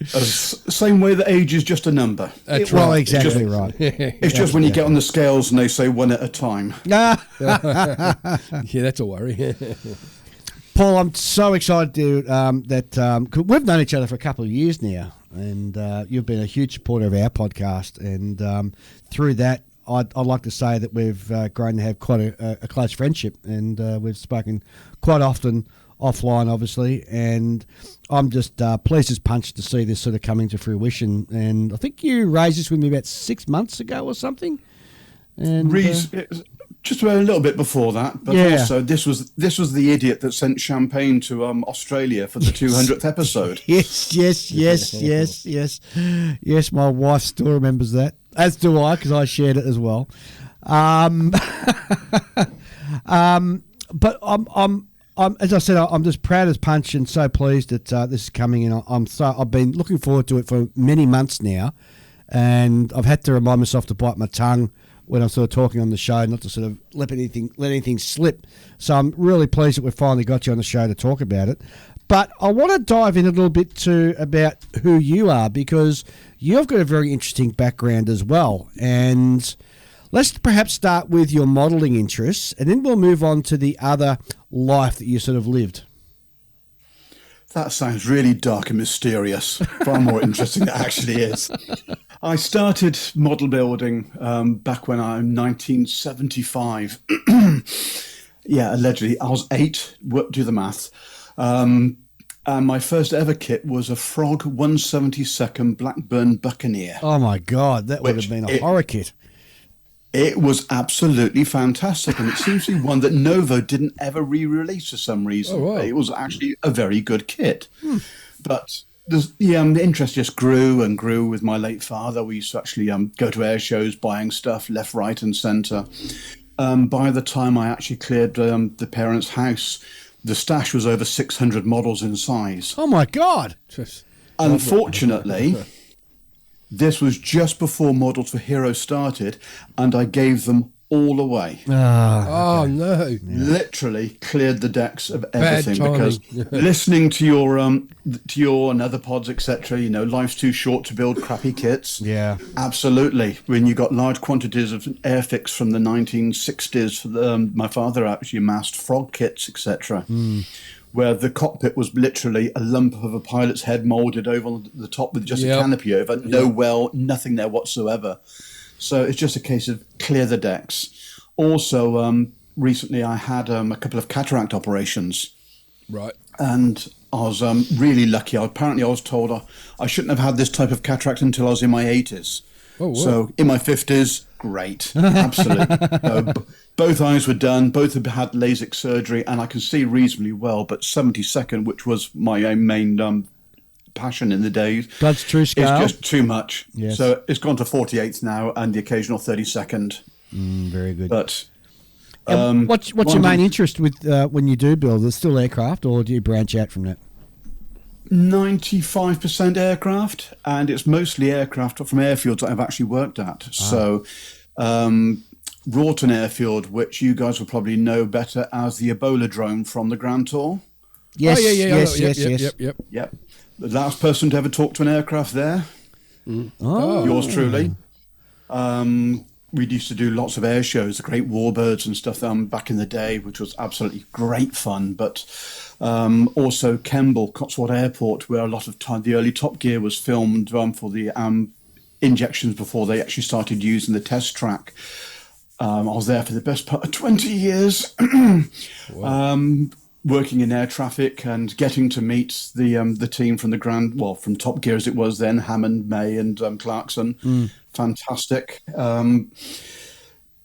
[SPEAKER 6] Same way that age is just a number.
[SPEAKER 4] That's
[SPEAKER 2] Well,
[SPEAKER 4] right.
[SPEAKER 2] exactly right.
[SPEAKER 6] It's just when you get on the scales and they say one at a time.
[SPEAKER 2] Nah.
[SPEAKER 4] Yeah, that's a worry.
[SPEAKER 2] Paul, I'm so excited that we've known each other for a couple of years now, and you've been a huge supporter of our podcast, and through that, I'd like to say that we've grown to have quite a close friendship, and we've spoken quite often offline, obviously, and I'm just pleased as punch to see this sort of coming to fruition. And I think you raised this with me about 6 months ago or something. And
[SPEAKER 6] just about a little bit before that, but also this was the idiot that sent champagne to Australia for the 200th episode.
[SPEAKER 2] Yes. My wife still remembers that, as do I, because I shared it as well. But I'm as I said, I'm just proud as punch and so pleased that this is coming in. I've been looking forward to it for many months now, and I've had to remind myself to bite my tongue when I'm sort of talking on the show, not to sort of let anything slip. So I'm really pleased that we've finally got you on the show to talk about it. But I want to dive in a little bit about who you are, because you've got a very interesting background as well. And let's perhaps start with your modelling interests, and then we'll move on to the other life that you sort of lived.
[SPEAKER 6] That sounds really dark and mysterious. Far more interesting than it actually is. I started model building back when I'm 1975. Yeah, allegedly. I was 8, do the maths. And my first ever kit was a Frog 172nd Blackburn Buccaneer.
[SPEAKER 2] Oh, my God. That would have been a horror kit.
[SPEAKER 6] It was absolutely fantastic, and it seems to be one that Novo didn't ever re-release for some reason.
[SPEAKER 4] Oh, wow.
[SPEAKER 6] It was actually a very good kit. But the interest just grew and grew with my late father. We used to actually go to air shows, buying stuff left, right, and centre. By the time I actually cleared the parents' house, the stash was over 600 models in size.
[SPEAKER 2] Oh, my God.
[SPEAKER 6] Unfortunately, this was just before Models for Heroes started, and I gave them all away.
[SPEAKER 4] Oh, no.
[SPEAKER 6] Literally cleared the decks of
[SPEAKER 4] Bad
[SPEAKER 6] everything
[SPEAKER 4] timing.
[SPEAKER 6] because listening to your and other pods, etc. Life's too short to build crappy kits.
[SPEAKER 2] Yeah.
[SPEAKER 6] Absolutely. When you got large quantities of Airfix from the 1960s, my father actually amassed Frog kits, etc. Where the cockpit was literally a lump of a pilot's head molded over on the top with just a canopy over, no well, nothing there whatsoever. So it's just a case of clear the decks. Also, recently I had a couple of cataract operations.
[SPEAKER 4] Right.
[SPEAKER 6] And I was really lucky. Apparently I was told I shouldn't have had this type of cataract until I was in my 80s.
[SPEAKER 4] Oh, wow.
[SPEAKER 6] So in my 50s, great. Absolutely. Both eyes were done. Both had LASIK surgery, and I can see reasonably well. But 72nd, which was my main passion in the days,
[SPEAKER 2] God's true scale.
[SPEAKER 6] it's just too much.
[SPEAKER 2] Yes.
[SPEAKER 6] So it's gone to 48th now, and the occasional 32nd.
[SPEAKER 2] Very good.
[SPEAKER 6] But
[SPEAKER 2] what's your main interest with when you do build? Is it still aircraft, or do you branch out from that?
[SPEAKER 6] 95% aircraft, and it's mostly aircraft from airfields that I've actually worked at. So Rawton Airfield, which you guys will probably know better as the Ebola drone from the Grand Tour.
[SPEAKER 2] Yes,
[SPEAKER 4] Yep.
[SPEAKER 6] Yep. The last person to ever talk to an aircraft there.
[SPEAKER 2] Oh.
[SPEAKER 6] Yours truly. We used to do lots of air shows, the Great Warbirds and stuff back in the day, which was absolutely great fun. But also Kemble, Cotswold Airport, where a lot of the early Top Gear was filmed for the injections before they actually started using the test track. I was there for the best part of 20 years. Working in air traffic and getting to meet the team from from Top Gear as it was then, Hammond, May and Clarkson. Fantastic.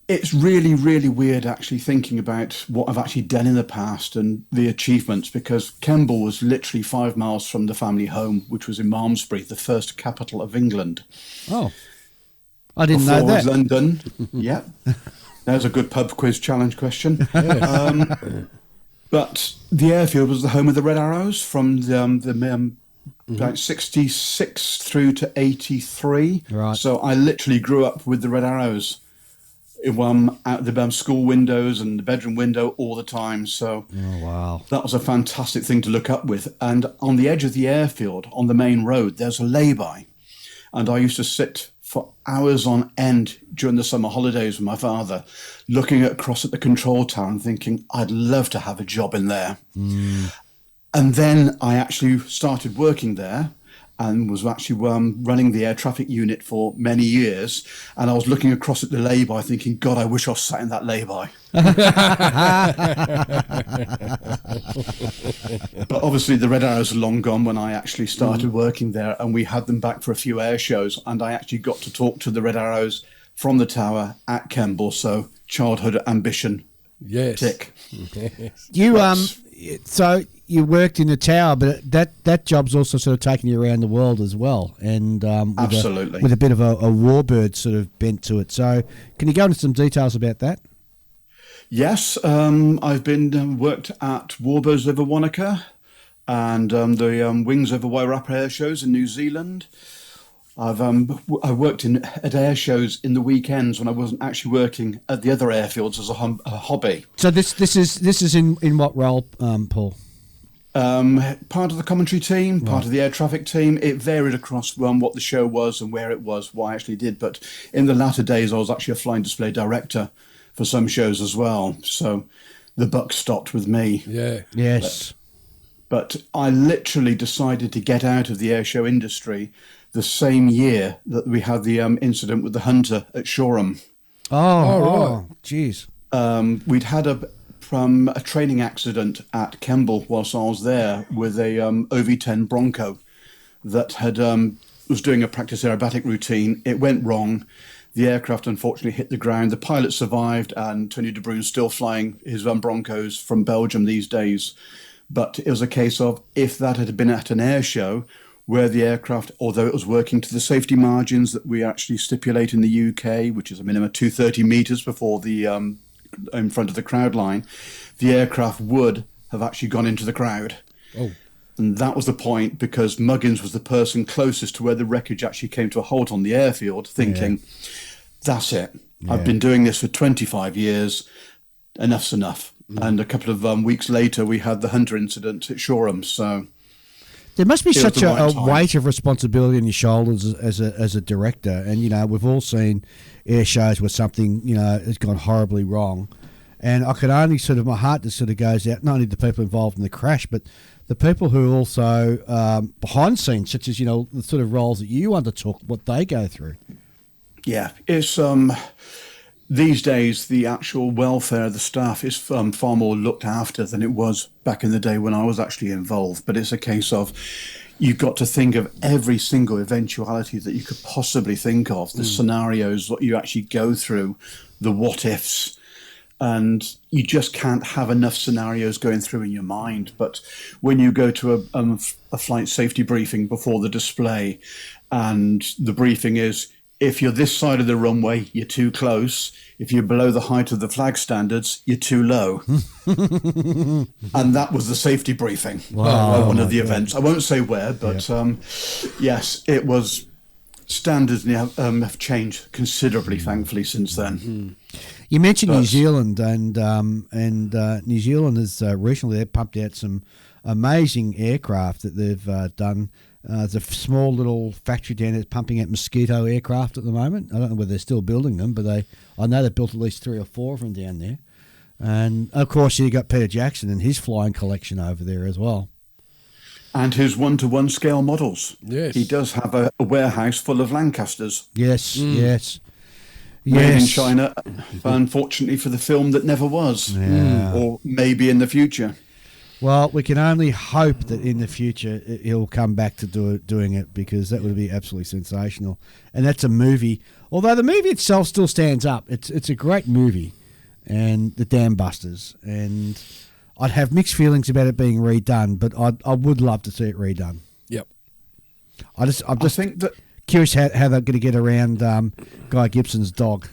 [SPEAKER 6] It's really, really weird actually thinking about what I've actually done in the past and the achievements, because Kemble was literally 5 miles from the family home, which was in Malmesbury, the first capital of England.
[SPEAKER 2] Oh, I didn't know that.
[SPEAKER 6] London. Yeah. There's a good pub quiz challenge question. But the airfield was the home of the Red Arrows from about 66 through to 83.
[SPEAKER 2] Right.
[SPEAKER 6] So I literally grew up with the Red Arrows out the school windows and the bedroom window all the time. So
[SPEAKER 2] wow.
[SPEAKER 6] That was a fantastic thing to look up with. And on the edge of the airfield, on the main road, there's a lay-by. And I used to sit for hours on end during the summer holidays with my father, looking across at the control tower and thinking, I'd love to have a job in there. And then I actually started working there and was actually running the air traffic unit for many years. And I was looking across at the lay-by thinking, God, I wish I was sat in that lay-by. But obviously the Red Arrows are long gone when I actually started working there, and we had them back for a few air shows, and I actually got to talk to the Red Arrows from the tower at Kemble. So childhood ambition.
[SPEAKER 4] Yes.
[SPEAKER 6] Tick.
[SPEAKER 2] So you worked in the tower, but that job's also sort of taken you around the world as well, and
[SPEAKER 6] absolutely
[SPEAKER 2] with a bit of a warbird sort of bent to it. So can you go into some details about that?
[SPEAKER 6] Yes, I've been worked at Warbirds over Wanaka and the Wings over Wairarapa air shows in New Zealand. I worked at air shows in the weekends when I wasn't actually working at the other airfields as a hobby.
[SPEAKER 2] So this is in what role, Paul?
[SPEAKER 6] Part of the commentary team, part of the air traffic team. It varied across what the show was and where it was, what I actually did. But in the latter days, I was actually a flying display director for some shows as well. So the buck stopped with me.
[SPEAKER 4] Yeah.
[SPEAKER 2] Yes.
[SPEAKER 6] But I literally decided to get out of the air show industry the same year that we had the incident with the Hunter at Shoreham.
[SPEAKER 2] Oh, jeez.
[SPEAKER 6] We'd had from a training accident at Kemble whilst I was there with a OV-10 Bronco that had was doing a practice aerobatic routine. It went wrong. The aircraft unfortunately hit the ground. The pilot survived, and Tony de Bruyn's still flying his Broncos from Belgium these days. But it was a case of, if that had been at an air show where the aircraft, although it was working to the safety margins that we actually stipulate in the UK, which is a minimum of 230 metres before the in front of the crowd line, the aircraft would have actually gone into the crowd.
[SPEAKER 4] Oh.
[SPEAKER 6] And that was the point, because Muggins was the person closest to where the wreckage actually came to a halt on the airfield, thinking, that's it. Yeah. I've been doing this for 25 years. Enough's enough. And a couple of weeks later, we had the Hunter incident at Shoreham. So
[SPEAKER 2] there must be such a weight of responsibility on your shoulders as a director. And, we've all seen air shows where something, has gone horribly wrong. And I can only my heart just sort of goes out, not only the people involved in the crash, but the people who are also behind the scenes, such as, the sort of roles that you undertook, what they go through.
[SPEAKER 6] Yeah, it's these days the actual welfare of the staff is far more looked after than it was back in the day when I was actually involved. But it's a case of you've got to think of every single eventuality that you could possibly think of, the scenarios that you actually go through, the what ifs. And you just can't have enough scenarios going through in your mind. But when you go to a flight safety briefing before the display, and the briefing is, if you're this side of the runway, you're too close. If you're below the height of the flag standards, you're too low. And that was the safety briefing at one of the events. I won't say where, but yes, it was. Standards have changed considerably, thankfully, since then.
[SPEAKER 2] You mentioned New Zealand, and New Zealand has recently they've pumped out some amazing aircraft that they've done. There's a small little factory down there pumping out Mosquito aircraft at the moment. I don't know whether they're still building them, but I know they've built at least 3 or 4 of them down there. And, of course, you got Peter Jackson and his flying collection over there as well.
[SPEAKER 6] And his 1-to-1 scale models.
[SPEAKER 4] Yes.
[SPEAKER 6] He does have a warehouse full of Lancasters.
[SPEAKER 2] Yes, yes.
[SPEAKER 6] Made in China, unfortunately for the film that never was.
[SPEAKER 2] Yeah.
[SPEAKER 6] Or maybe in the future.
[SPEAKER 2] Well, we can only hope that in the future he'll come back to doing it, because that would be absolutely sensational. And that's a movie. Although the movie itself still stands up. It's a great movie, and the Dam Busters. And I'd have mixed feelings about it being redone, but I would love to see it redone.
[SPEAKER 4] Yep.
[SPEAKER 2] I'm just
[SPEAKER 6] think that
[SPEAKER 2] curious how they're going to get around Guy Gibson's dog.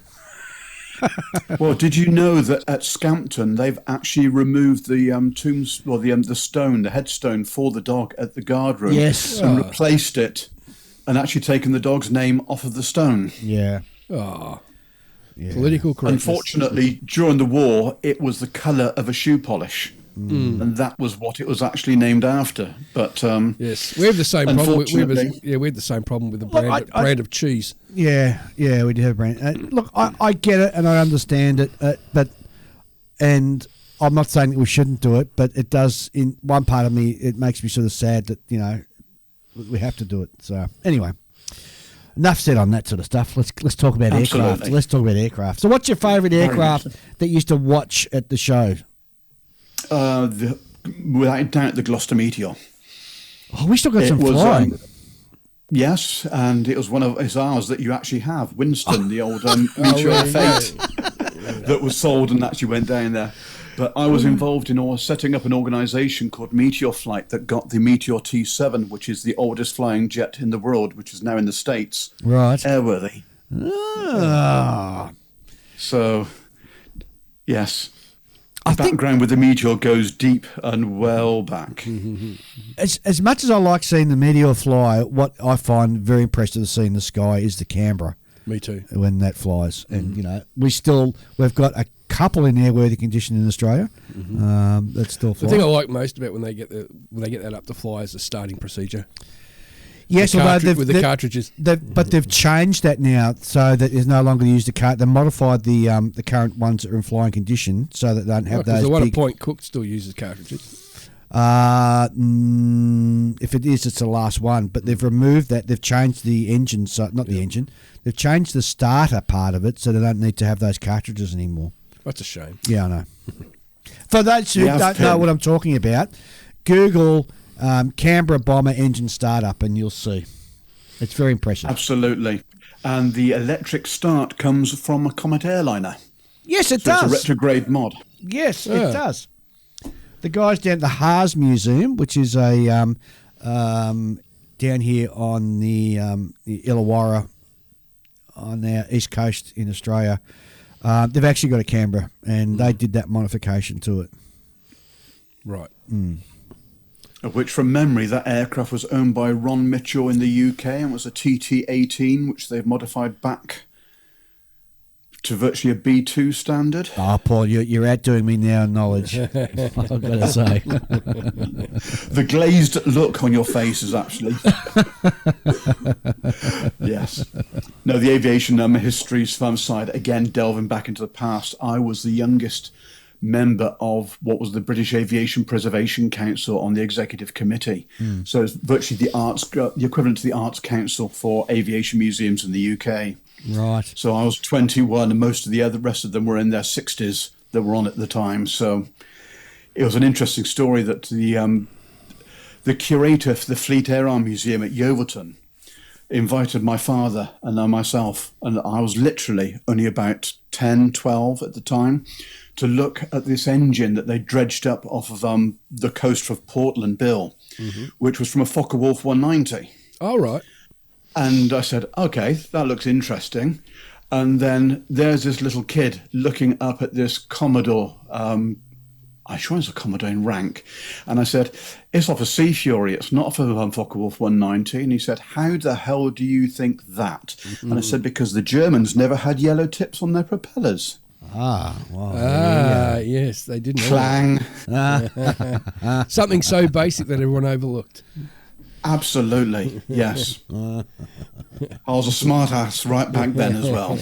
[SPEAKER 6] Well, did you know that at Scampton they've actually removed the the stone, the headstone for the dog at the guard room?
[SPEAKER 2] Yes.
[SPEAKER 6] And replaced it, and actually taken the dog's name off of the stone.
[SPEAKER 2] Yeah.
[SPEAKER 4] Oh.
[SPEAKER 2] Yeah.
[SPEAKER 4] Political correctness.
[SPEAKER 6] Unfortunately, during the war, it was the colour of a shoe polish. And that was what it was actually named after. But
[SPEAKER 4] yes, we have the same problem.
[SPEAKER 6] Unfortunately,
[SPEAKER 4] We had the same problem with the brand of cheese.
[SPEAKER 2] Yeah, we do have a brand. Look, I get it and I understand it, and I'm not saying that we shouldn't do it, but it does. In one part of me, it makes me sort of sad that we have to do it. So anyway, enough said on that sort of stuff. Let's talk about aircraft. Let's talk about aircraft. So, what's your favourite aircraft that you used to watch at the show?
[SPEAKER 6] Without doubt, the Gloucester Meteor.
[SPEAKER 2] Oh, we still got some flying.
[SPEAKER 6] Yes, and it was one of ours that you actually have, Winston, the old Meteor of Fate that was sold and actually went down there. But I was involved in setting up an organisation called Meteor Flight that got the Meteor T7, which is the oldest flying jet in the world, which is now in the States.
[SPEAKER 2] Right.
[SPEAKER 6] Airworthy.
[SPEAKER 2] Ah.
[SPEAKER 6] So, yes. The background with the Meteor goes deep and well back.
[SPEAKER 2] As much as I like seeing the Meteor fly, what I find very impressive to see in the sky is the Canberra.
[SPEAKER 4] Me too.
[SPEAKER 2] When that flies. And, we've got a couple in airworthy condition in Australia. That's still flying.
[SPEAKER 4] The thing I like most about when they get that up to fly is the starting procedure.
[SPEAKER 2] Yes,
[SPEAKER 4] with the cartridges.
[SPEAKER 2] But they've changed that now so that it's no longer used They modified the current ones that are in flying condition so that they don't have those.
[SPEAKER 4] The one at Point Cook still uses cartridges.
[SPEAKER 2] If it is, it's the last one. But they've removed that. They've changed the engine, the engine. They've changed the starter part of it so they don't need to have those cartridges anymore.
[SPEAKER 4] That's a shame.
[SPEAKER 2] Yeah, I know. For those who
[SPEAKER 6] Yeah,
[SPEAKER 2] don't know what I'm talking about, Google Canberra bomber engine startup and you'll see. It's very impressive.
[SPEAKER 6] Absolutely. And the electric start comes from a Comet airliner.
[SPEAKER 2] Yes, it
[SPEAKER 6] So
[SPEAKER 2] does.
[SPEAKER 6] it's a retrograde mod.
[SPEAKER 2] Yes, it does. The guys down at the Haas Museum, which is a down here on the Illawarra on our east coast in Australia, they've actually got a Canberra, and they did that modification to it.
[SPEAKER 4] Right.
[SPEAKER 6] Of which, from memory, that aircraft was owned by Ron Mitchell in the UK and was a TT-18, which they've modified back to virtually a B2 standard.
[SPEAKER 2] Oh, Paul, you're outdoing me now in knowledge. I've got to say.
[SPEAKER 6] The glazed look on your face is actually... Yes. No, the aviation history's fun side, again, delving back into the past. I was the youngest member of what was the British Aviation Preservation Council on the executive committee. So it's virtually the equivalent to the Arts Council for aviation museums in the UK.
[SPEAKER 2] Right.
[SPEAKER 6] So I was 21, and most of the rest of them were in their 60s that were on at the time. So it was an interesting story that the curator for the Fleet Air Arm Museum at Yeovilton invited my father and myself, and I was literally only about 10, 12 at the time, to look at this engine that they dredged up off of the coast of Portland Bill, which was from a Focke-Wulf 190.
[SPEAKER 4] All right.
[SPEAKER 6] And I said, okay, that looks interesting. And then there's this little kid looking up at this Commodore, I'm sure it's a Commodore in rank. And I said, it's off a Sea Fury, it's not off of a Focke-Wulf 190. And he said, how the hell do you think that? And I said, because the Germans never had yellow tips on their propellers.
[SPEAKER 2] Ah, wow.
[SPEAKER 4] Yes, they didn't.
[SPEAKER 6] Clang.
[SPEAKER 4] Something so basic that everyone overlooked.
[SPEAKER 6] Absolutely, yes. I was a smart ass right back then as well.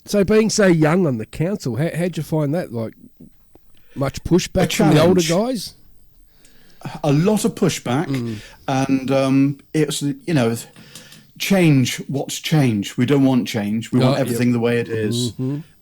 [SPEAKER 4] So being so young on the council, how'd you find that? Like, much pushback from the older guys?
[SPEAKER 6] A lot of pushback, and it's, change. What's change? We don't want change. We want everything the way it is.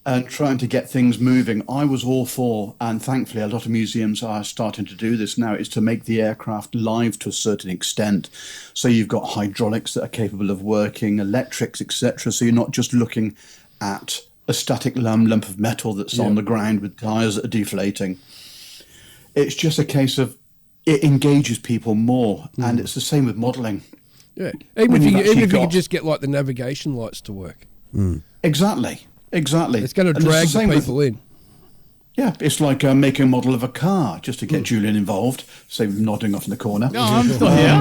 [SPEAKER 6] And trying to get things moving. I was all for, and thankfully a lot of museums are starting to do this now, is to make the aircraft live to a certain extent. So you've got hydraulics that are capable of working, electrics, etc. So you're not just looking at a static lump of metal that's on the ground with tires that are deflating. It's just a case of it engages people more, and it's the same with modelling.
[SPEAKER 4] Yeah, even if you could just get like the navigation lights to work.
[SPEAKER 6] Exactly.
[SPEAKER 4] It's going to drag the people in.
[SPEAKER 6] Yeah, it's like making a model of a car, just to get Julian involved, save him nodding off in the corner.
[SPEAKER 5] No, I'm still here.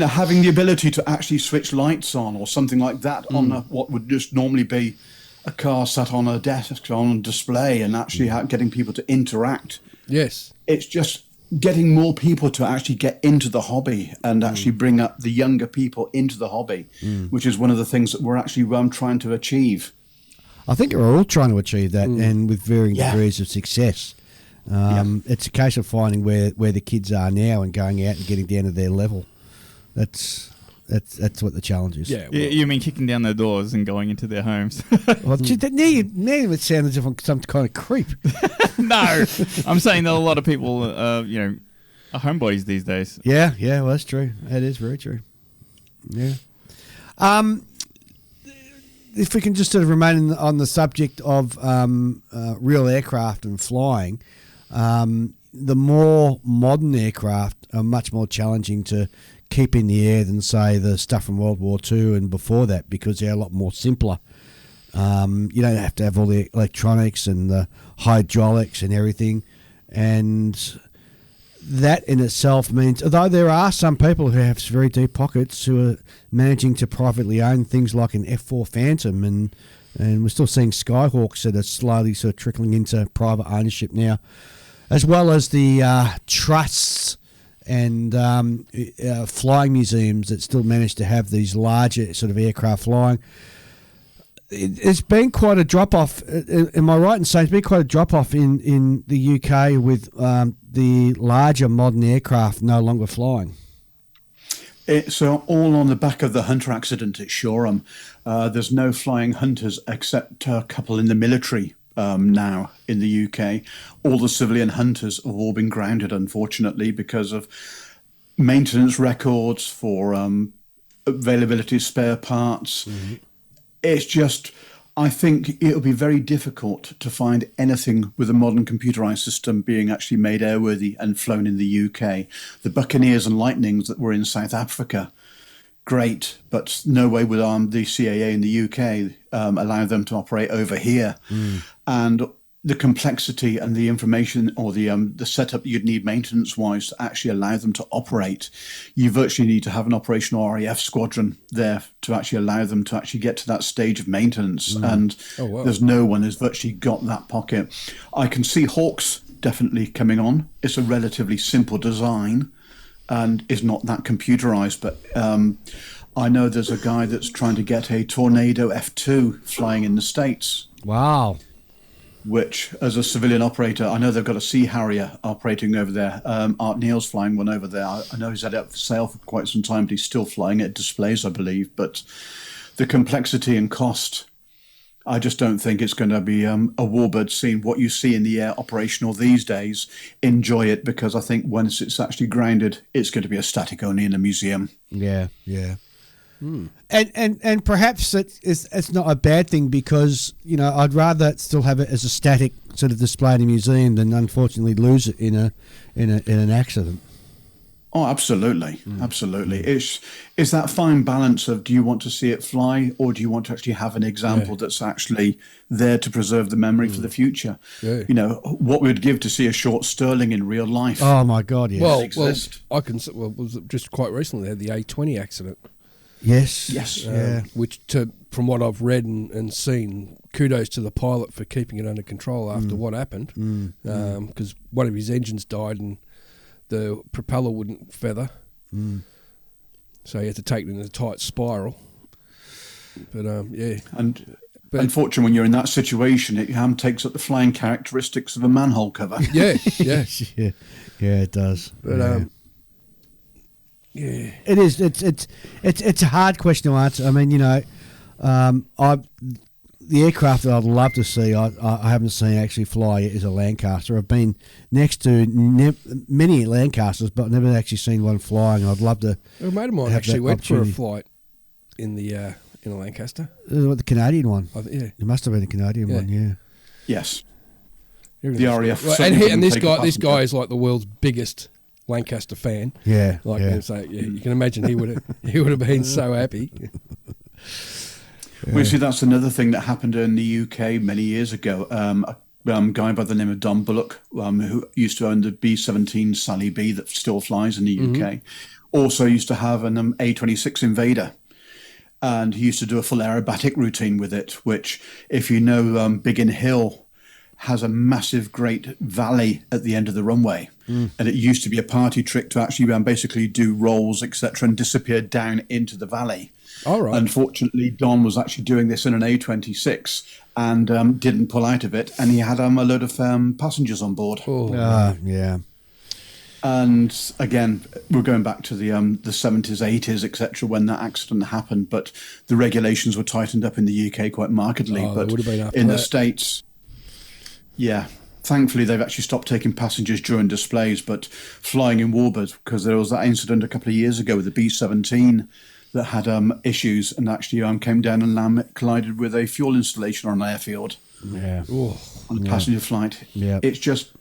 [SPEAKER 6] Having the ability to actually switch lights on or something like that on what would just normally be a car sat on a desk, on a display, and actually getting people to interact.
[SPEAKER 4] Yes.
[SPEAKER 6] It's just getting more people to actually get into the hobby and actually bring up the younger people into the hobby, which is one of the things that we're actually trying to achieve.
[SPEAKER 2] I think we're all trying to achieve that, and with varying degrees of success. It's a case of finding where the kids are now and going out and getting down to their level. That's what the challenge is.
[SPEAKER 4] Yeah,
[SPEAKER 5] You mean kicking down their doors and going into their homes?
[SPEAKER 2] Well, now it sounds as if I'm some kind of creep.
[SPEAKER 5] No, I'm saying that a lot of people, are homebodies these days.
[SPEAKER 2] Yeah, well, that's true. That is very true. Yeah. If we can just sort of remain on the subject of real aircraft and flying, the more modern aircraft are much more challenging to keep in the air than, say, the stuff from World War II and before that, because they're a lot more simpler. You don't have to have all the electronics and the hydraulics and everything. And that in itself means, although there are some people who have very deep pockets who are managing to privately own things like an F4 Phantom, and we're still seeing Skyhawks that are slowly sort of trickling into private ownership now, as well as the trusts and flying museums that still manage to have these larger sort of aircraft flying. It's been quite a drop-off. Am I right in saying it's been quite a drop-off in the UK with the larger modern aircraft no longer flying?
[SPEAKER 6] It's all on the back of the Hunter accident at Shoreham. There's no flying Hunters except a couple in the military now in the UK. All the civilian hunters have all been grounded, unfortunately, because of maintenance records for availability of spare parts. Mm-hmm. It's just, I think it'll be very difficult to find anything with a modern computerized system being actually made airworthy and flown in the UK. The Buccaneers and Lightnings that were in South Africa, great, but no way would the CAA in the UK allow them to operate over here. And the complexity and the information or the setup you'd need maintenance-wise to actually allow them to operate, you virtually need to have an operational RAF squadron there to actually allow them to actually get to that stage of maintenance. And there's no one who's virtually got that pocket. I can see Hawks definitely coming on. It's a relatively simple design and is not that computerized, but I know there's a guy that's trying to get a Tornado F2 flying in the States.
[SPEAKER 2] Wow.
[SPEAKER 6] Which, as a civilian operator, I know they've got a Sea Harrier operating over there. Art Neal's flying one over there. I know he's had it up for sale for quite some time, but he's still flying it at displays, I believe. But the complexity and cost, I just don't think it's going to be a warbird scene. What you see in the air operational these days, enjoy it, because I think once it's actually grounded, it's going to be a static only in a museum.
[SPEAKER 2] Yeah, yeah. And perhaps it's not a bad thing, because I'd rather still have it as a static sort of display in a museum than unfortunately lose it in an accident.
[SPEAKER 6] Oh, absolutely, absolutely. It's that fine balance of, do you want to see it fly, or do you want to actually have an example that's actually there to preserve the memory for the future? Yeah. What we would give to see a short Sterling in real life.
[SPEAKER 2] Oh my God, yes.
[SPEAKER 4] Well, was it just quite recently they had the A20 accident.
[SPEAKER 2] Yes.
[SPEAKER 4] Which, from what I've read and seen, kudos to the pilot for keeping it under control after what happened, because one of his engines died and the propeller wouldn't feather, so he had to take it in a tight spiral. But
[SPEAKER 6] and unfortunately, when you're in that situation, it takes up the flying characteristics of a manhole cover.
[SPEAKER 4] Yeah,
[SPEAKER 2] it does.
[SPEAKER 4] But
[SPEAKER 2] yeah, it is. It's a hard question to answer. I mean, the aircraft that I'd love to see, I haven't seen actually fly is a Lancaster. I've been next to many Lancasters, but never actually seen one flying. I'd love to.
[SPEAKER 4] A mate of mine actually went for a flight in a Lancaster.
[SPEAKER 2] The Canadian one.
[SPEAKER 4] Yeah,
[SPEAKER 2] it must have been the Canadian one. Yeah.
[SPEAKER 6] Yes. The RAF.
[SPEAKER 4] And this guy is like the world's biggest Lancaster fan.
[SPEAKER 2] Yeah.
[SPEAKER 4] So you can imagine he would have been so happy.
[SPEAKER 6] Well, see, that's another thing that happened in the UK many years ago. A guy by the name of Don Bullock, who used to own the B-17 Sally B that still flies in the UK, also used to have an A-26 Invader. And he used to do a full aerobatic routine with it, which, if you know, Biggin Hill has a massive, great valley at the end of the runway. And it used to be a party trick to actually basically do rolls, etc., and disappear down into the valley.
[SPEAKER 4] All right.
[SPEAKER 6] Unfortunately, Don was actually doing this in an A26 and didn't pull out of it, and he had a load of passengers on board.
[SPEAKER 2] Yeah.
[SPEAKER 6] And again, we're going back to the 70s, 80s, etc., when that accident happened. But the regulations were tightened up in the UK quite markedly. But in the States, thankfully they've actually stopped taking passengers during displays, but flying in warbird, because there was that incident a couple of years ago with the B-17 that had issues and actually came down and collided with a fuel installation on an airfield.
[SPEAKER 2] Yeah.
[SPEAKER 6] On a passenger flight.
[SPEAKER 2] Yeah.
[SPEAKER 6] It's just,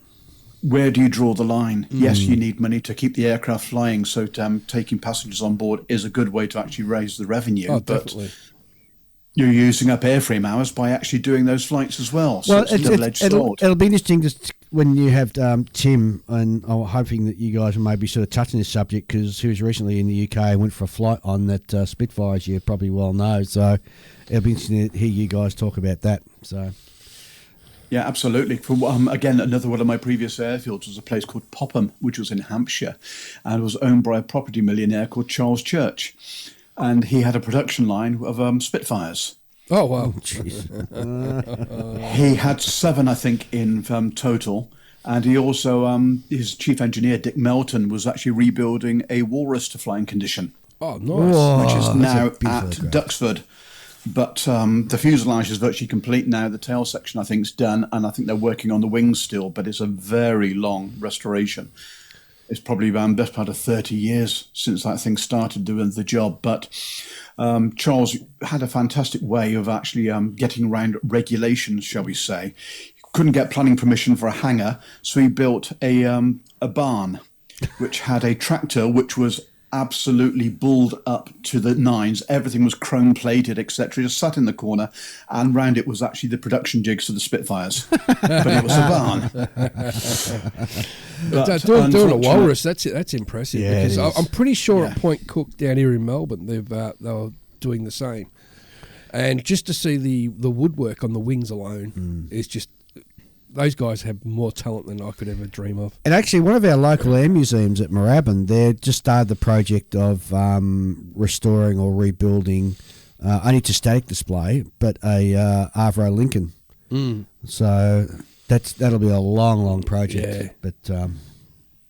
[SPEAKER 6] where do you draw the line? Yes, you need money to keep the aircraft flying, so taking passengers on board is a good way to actually raise the revenue.
[SPEAKER 4] Oh, definitely.
[SPEAKER 6] You're using up airframe hours by actually doing those flights as well. So
[SPEAKER 2] it'll be interesting just when you have Tim, and I'm hoping that you guys will maybe sort of touch on this subject, because he was recently in the UK and went for a flight on that Spitfire, as you probably well know. So it'll be interesting to hear you guys talk about that. So.
[SPEAKER 6] Yeah, absolutely. Again, another one of my previous airfields was a place called Popham, which was in Hampshire, and was owned by a property millionaire called Charles Church. And he had a production line of Spitfires.
[SPEAKER 4] Oh, wow.
[SPEAKER 6] He had 7, I think, in total. And he also, his chief engineer, Dick Melton, was actually rebuilding a Walrus to flying condition.
[SPEAKER 4] Oh, nice.
[SPEAKER 6] Which is now at Duxford. But the fuselage is virtually complete now. The tail section, I think, is done, and I think they're working on the wings still. But it's a very long restoration. It's probably around best part of 30 years since that thing started doing the job. But Charles had a fantastic way of actually getting around regulations, shall we say. He couldn't get planning permission for a hangar, so he built a barn, which had a tractor which was absolutely bulled up to the nines. Everything was chrome plated, etc. Just sat in the corner, and round it was actually the production jigs for the Spitfires. But it was a barn.
[SPEAKER 4] But doing a walrus, that's impressive.
[SPEAKER 2] Yeah,
[SPEAKER 4] because
[SPEAKER 2] it is.
[SPEAKER 4] I'm pretty sure at Point Cook down here in Melbourne, they were doing the same. And just to see the woodwork on the wings alone is just. Those guys have more talent than I could ever dream of.
[SPEAKER 2] And actually, one of our local air museums at Moorabbin, they just started the project of restoring or rebuilding, only to static display, but a Avro Lincoln. So that'll be a long, long project.
[SPEAKER 4] Yeah.
[SPEAKER 2] But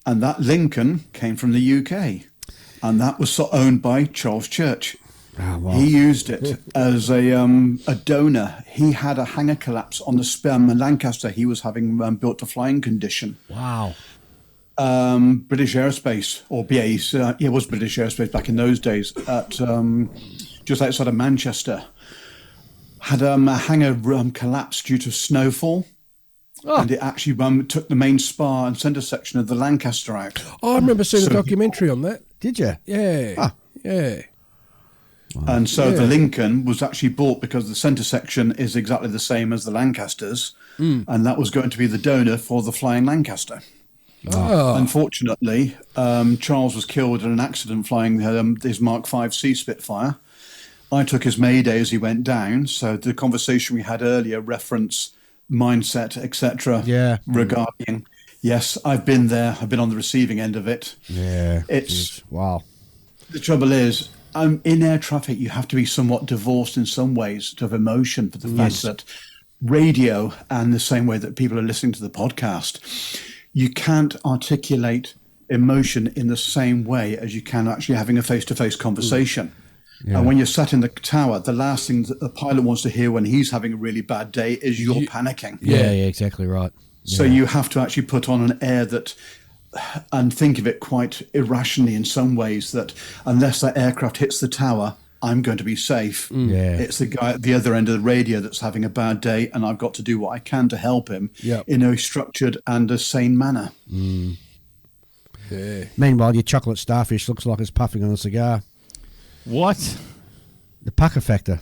[SPEAKER 6] And that Lincoln came from the UK, and that was owned by Charles Church.
[SPEAKER 2] oh, wow.
[SPEAKER 6] He used it as a donor. He had a hangar collapse on the Lancaster. He was having built to flying condition.
[SPEAKER 2] Wow.
[SPEAKER 6] British Aerospace, or BAE, it was British Aerospace back in those days, at just outside of Manchester, had a hangar collapse due to snowfall. And it actually took the main spar and centre section of the Lancaster out.
[SPEAKER 4] Oh, I remember seeing a documentary on that.
[SPEAKER 2] Did you?
[SPEAKER 4] Yeah.
[SPEAKER 2] Ah.
[SPEAKER 4] Yeah.
[SPEAKER 6] And so the
[SPEAKER 4] Yeah.
[SPEAKER 6] Lincoln was actually bought because the centre section is exactly the same as the Lancasters, and that was going to be the donor for the Flying Lancaster.
[SPEAKER 4] Oh.
[SPEAKER 6] Unfortunately, Charles was killed in an accident flying his Mark V C Spitfire. I took his Mayday as he went down, so the conversation we had earlier reference mindset, etc.
[SPEAKER 2] Yeah.
[SPEAKER 6] Regarding, yes, I've been there. I've been on the receiving end of it.
[SPEAKER 2] Yeah.
[SPEAKER 6] It's
[SPEAKER 2] wow.
[SPEAKER 6] the trouble is, in air traffic, you have to be somewhat divorced in some ways of emotion for the fact that radio, and the same way that people are listening to the podcast, you can't articulate emotion in the same way as you can actually having a face-to-face conversation. And when you're sat in the tower, the last thing that the pilot wants to hear when he's having a really bad day is you're panicking.
[SPEAKER 2] Yeah, exactly right.
[SPEAKER 6] So you have to actually put on an air that, and think of it quite irrationally in some ways, that unless that aircraft hits the tower, I'm going to be safe.
[SPEAKER 2] Yeah.
[SPEAKER 6] It's the guy at the other end of the radio that's having a bad day, and I've got to do what I can to help him in a structured and a sane manner.
[SPEAKER 4] Yeah.
[SPEAKER 2] Meanwhile, your chocolate starfish looks like it's puffing on a cigar.
[SPEAKER 5] What?
[SPEAKER 2] The pucker factor.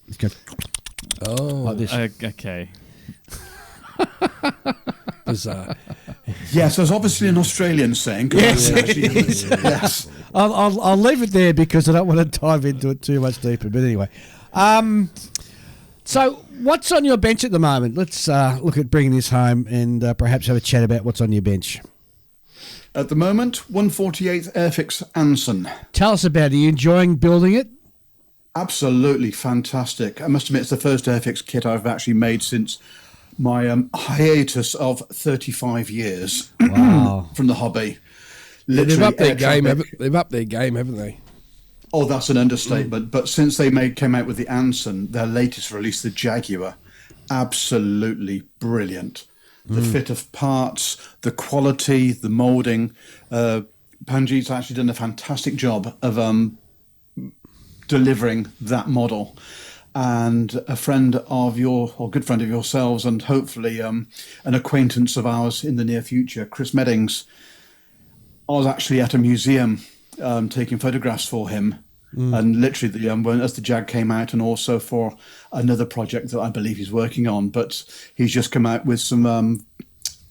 [SPEAKER 2] It's going
[SPEAKER 4] Oh.
[SPEAKER 2] like this.
[SPEAKER 5] Okay.
[SPEAKER 4] Bizarre.
[SPEAKER 6] Yes, there's obviously an Australian saying.
[SPEAKER 2] Yes,
[SPEAKER 6] it
[SPEAKER 2] is.
[SPEAKER 6] Yes.
[SPEAKER 2] I'll leave it there because I don't want to dive into it too much deeper. But anyway, so what's on your bench at the moment? Let's look at bringing this home and perhaps have a chat about what's on your bench.
[SPEAKER 6] At the moment, 148th Airfix Anson.
[SPEAKER 2] Tell us about it. Are you enjoying building it?
[SPEAKER 6] Absolutely fantastic. I must admit, it's the first Airfix kit I've actually made since my hiatus of 35 years
[SPEAKER 2] Wow.
[SPEAKER 6] from the hobby.
[SPEAKER 4] They've upped their
[SPEAKER 6] air
[SPEAKER 4] game.
[SPEAKER 6] traffic-
[SPEAKER 4] They've upped their game, haven't they?
[SPEAKER 6] Oh, that's an understatement. But since they came out with the Anson, their latest release, the Jaguar, absolutely brilliant. The fit of parts, the quality, the moulding. Panji's actually done a fantastic job of delivering that model. And a friend of good friend of yourselves, and hopefully an acquaintance of ours in the near future, Chris Meddings. I was actually at a museum taking photographs for him, and literally as the Jag came out, and also for another project that I believe he's working on. But he's just come out with some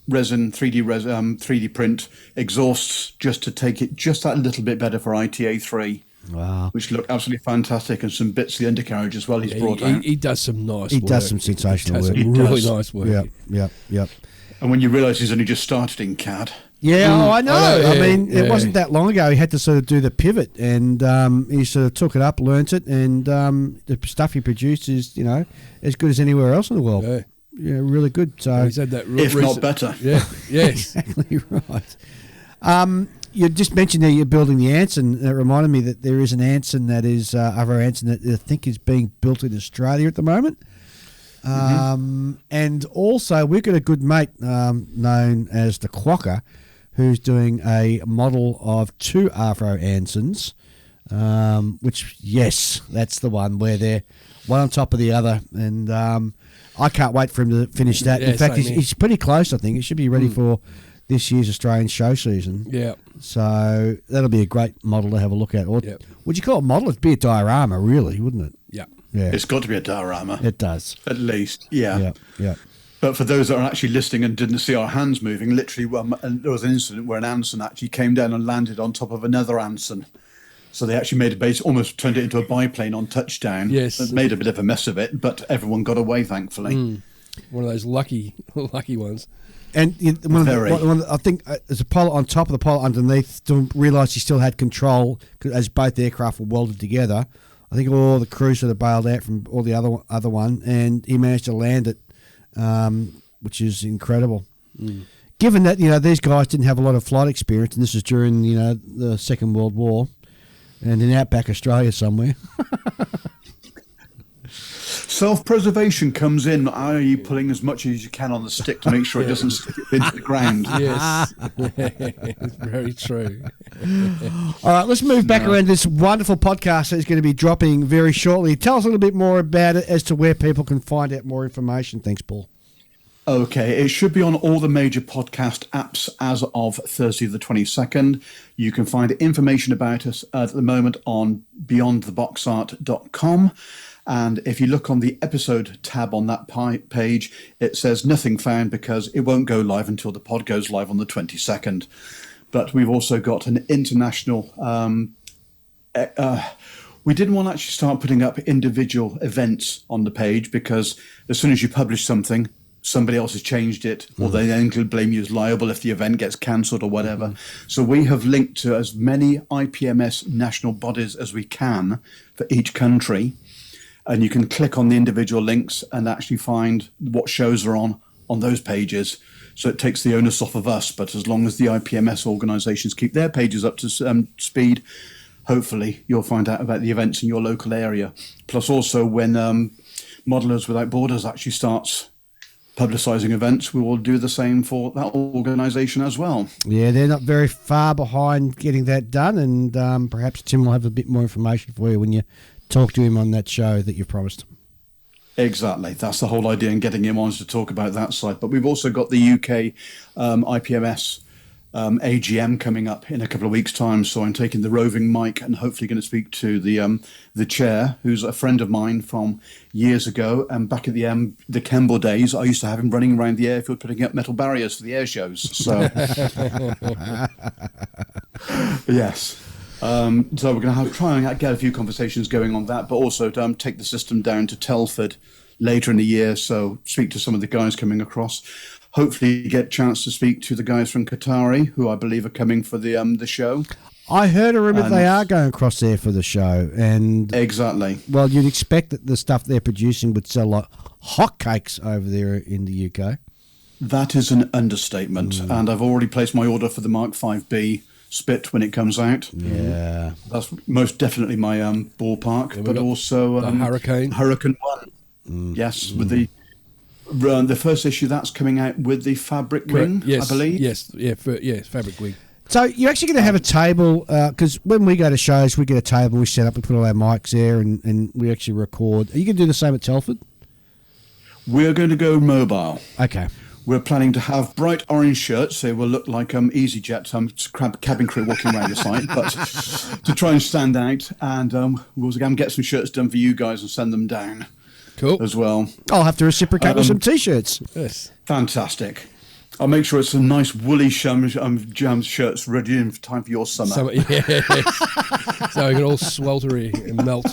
[SPEAKER 6] resin 3D print exhausts just to take it just that little bit better for ITA 3.
[SPEAKER 2] Wow.
[SPEAKER 6] Which look absolutely fantastic, and some bits of the undercarriage as well he's brought out.
[SPEAKER 4] He does some nice
[SPEAKER 2] He
[SPEAKER 4] work.
[SPEAKER 2] does some sensational
[SPEAKER 4] He
[SPEAKER 2] work.
[SPEAKER 4] does some really nice work.
[SPEAKER 2] Yep.
[SPEAKER 6] And when you realise he's only just started in CAD.
[SPEAKER 2] Yeah, I know. I mean,
[SPEAKER 4] yeah.
[SPEAKER 2] it wasn't that long ago. He had to sort of do the pivot, and he sort of took it up, learnt it, and the stuff he produced is, as good as anywhere else in the world.
[SPEAKER 4] Yeah.
[SPEAKER 2] Yeah, really good. So
[SPEAKER 4] He's had that
[SPEAKER 6] If not better.
[SPEAKER 4] Yeah. Yes.
[SPEAKER 2] exactly right. you just mentioned there you're building the Anson. It reminded me that there is an Anson that is other Anson that I think is being built in Australia at the moment. And also we've got a good mate known as the Quokka, who's doing a model of 2 Avro Ansons, which, yes, that's the one where they're one on top of the other. And I can't wait for him to finish that.
[SPEAKER 4] Yeah,
[SPEAKER 2] in fact,
[SPEAKER 4] same here.
[SPEAKER 2] he's pretty close, I think. It should be ready for this year's Australian show season.
[SPEAKER 4] Yeah.
[SPEAKER 2] So that'll be a great model to have a look at. Or would you call it a model? It'd be a diorama, really, wouldn't it?
[SPEAKER 4] Yeah.
[SPEAKER 2] Yeah.
[SPEAKER 6] It's got to be a diorama.
[SPEAKER 2] It does.
[SPEAKER 6] At least, yeah.
[SPEAKER 2] Yeah.
[SPEAKER 6] But for those that are actually listening and didn't see our hands moving, literally, there was an incident where an Anson actually came down and landed on top of another Anson. So they actually made a base, almost turned it into a biplane on touchdown.
[SPEAKER 4] Yes.
[SPEAKER 6] It made a bit of a mess of it, but everyone got away, thankfully.
[SPEAKER 4] One of those lucky ones.
[SPEAKER 2] And I think there's a pilot on top of the pilot underneath realised he still had control as both aircraft were welded together. I think all the crew sort of bailed out from all the other one, and he managed to land it, which is incredible. Given that these guys didn't have a lot of flight experience, and this is during the Second World War, and in outback Australia somewhere.
[SPEAKER 6] Self-preservation comes in, i.e. pulling as much as you can on the stick to make sure it doesn't stick into the ground.
[SPEAKER 4] Yes. It's very true.
[SPEAKER 2] All right, let's move back around this wonderful podcast that is going to be dropping very shortly. Tell us a little bit more about it as to where people can find out more information. Thanks, Paul.
[SPEAKER 6] Okay, it should be on all the major podcast apps as of Thursday the 22nd. You can find information about us at the moment on beyondtheboxart.com. And if you look on the episode tab on that page, it says nothing found because it won't go live until the pod goes live on the 22nd. But we've also got an international... we didn't want to actually start putting up individual events on the page because as soon as you publish something, somebody else has changed it, or they then could blame you as liable if the event gets cancelled or whatever. So we have linked to as many IPMS national bodies as we can for each country. And you can click on the individual links and actually find what shows are on those pages. So it takes the onus off of us. But as long as the IPMS organisations keep their pages up to speed, hopefully you'll find out about the events in your local area. Plus also when Modelers Without Borders actually starts publicising events, we will do the same for that organisation as well.
[SPEAKER 2] Yeah, they're not very far behind getting that done. And perhaps Tim will have a bit more information for you when you talk to him on that show that you've promised.
[SPEAKER 6] Exactly. That's the whole idea in getting him on to talk about that side. But we've also got the UK IPMS AGM coming up in a couple of weeks' time. So I'm taking the roving mic and hopefully going to speak to the chair, who's a friend of mine from years ago. And back at the Kemble days, I used to have him running around the airfield putting up metal barriers for the air shows. So, yes. So we're going to try and get a few conversations going on that, but also take the system down to Telford later in the year. So speak to some of the guys coming across. Hopefully get a chance to speak to the guys from Qatari, who I believe are coming for the show.
[SPEAKER 2] I heard a rumour they are going across there for the show. And
[SPEAKER 6] exactly.
[SPEAKER 2] Well, you'd expect that the stuff they're producing would sell like hotcakes over there in the UK.
[SPEAKER 6] That is an understatement. And I've already placed my order for the Mark 5B Spit when it comes out.
[SPEAKER 2] Yeah.
[SPEAKER 6] That's most definitely my ballpark. Yeah, but also
[SPEAKER 4] Hurricane
[SPEAKER 6] 1. Yes, with the first issue that's coming out with the fabric wing,
[SPEAKER 4] yes,
[SPEAKER 6] I believe.
[SPEAKER 4] Yes, fabric wing.
[SPEAKER 2] So you're actually going to have a table, because when we go to shows, we get a table, we set up, we put all our mics there, and we actually record. Are you going to do the same at Telford?
[SPEAKER 6] We're going to go mobile.
[SPEAKER 2] Okay.
[SPEAKER 6] We're planning to have bright orange shirts. They will look like EasyJet cabin crew walking around the site, but to try and stand out. And we'll also get some shirts done for you guys and send them down.
[SPEAKER 4] Cool.
[SPEAKER 6] As well.
[SPEAKER 2] I'll have to reciprocate with some T-shirts.
[SPEAKER 4] Yes.
[SPEAKER 6] Fantastic. I'll make sure it's some nice woolly jam shirts ready in time for your summer.
[SPEAKER 4] Yes. So we can all sweltery and melt.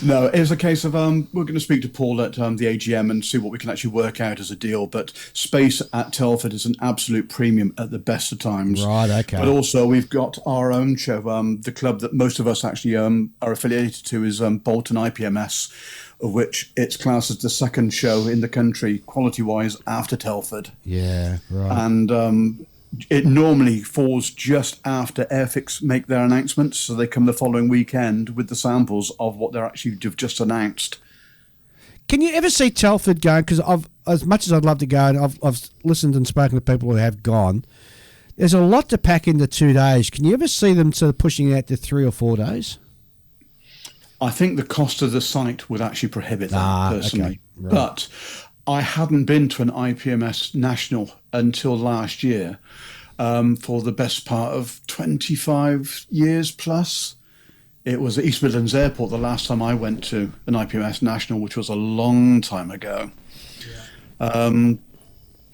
[SPEAKER 6] No, it's a case of we're going to speak to Paul at the AGM and see what we can actually work out as a deal. But space at Telford is an absolute premium at the best of times.
[SPEAKER 2] Right, okay.
[SPEAKER 6] But also we've got our own show. The club that most of us actually are affiliated to is Bolton IPMS, of which it's classed as the second show in the country, quality-wise, after Telford.
[SPEAKER 2] Yeah, right.
[SPEAKER 6] And it normally falls just after Airfix make their announcements, so they come the following weekend with the samples of what they're actually just announced.
[SPEAKER 2] Can you ever see Telford going? Because as much as I'd love to go, and I've listened and spoken to people who have gone, there's a lot to pack into 2 days. Can you ever see them sort of pushing it out to 3 or 4 days?
[SPEAKER 6] I think the cost of the site would actually prohibit that, personally.
[SPEAKER 2] Okay. Right.
[SPEAKER 6] But I hadn't been to an IPMS National until last year, for the best part of 25 years plus. It was at East Midlands Airport the last time I went to an IPMS National, which was a long time ago. Yeah.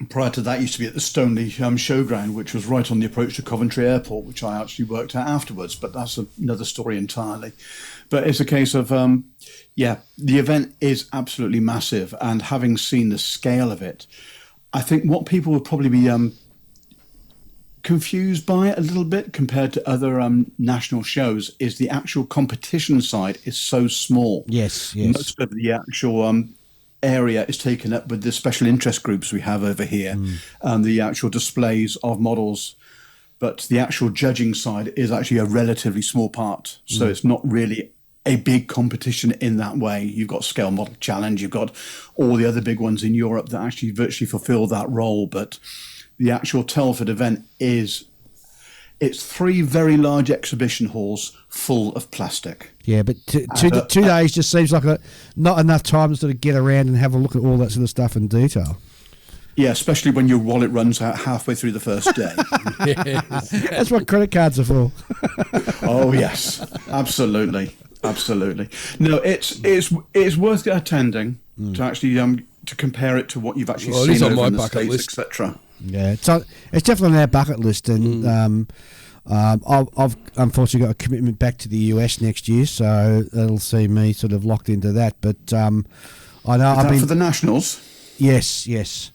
[SPEAKER 6] Prior to that, used to be at the Stoneleigh Showground, which was right on the approach to Coventry Airport, which I actually worked at afterwards, but that's another story entirely. But it's a case of, the event is absolutely massive, and having seen the scale of it, I think what people will probably be confused by it a little bit compared to other national shows is the actual competition side is so small.
[SPEAKER 2] Yes.
[SPEAKER 6] Most of the actual area is taken up with the special interest groups we have over here and the actual displays of models. But the actual judging side is actually a relatively small part. So it's not really a big competition in that way. You've got Scale Model Challenge, you've got all the other big ones in Europe that actually virtually fulfill that role. But the actual Telford event it's 3 very large exhibition halls full of plastic.
[SPEAKER 2] Yeah, but 2 days just seems like not enough time to sort of get around and have a look at all that sort of stuff in detail.
[SPEAKER 6] Yeah, especially when your wallet runs out halfway through the first day.
[SPEAKER 2] That's what credit cards are for.
[SPEAKER 6] Oh yes, absolutely. No, it's worth attending to actually to compare it to what you've actually seen over in the States, etc.
[SPEAKER 2] Yeah, it's definitely on our bucket list, and I've unfortunately got a commitment back to the US next year, so it'll see me sort of locked into that. But I know
[SPEAKER 6] Is that for the Nationals?
[SPEAKER 2] Yes.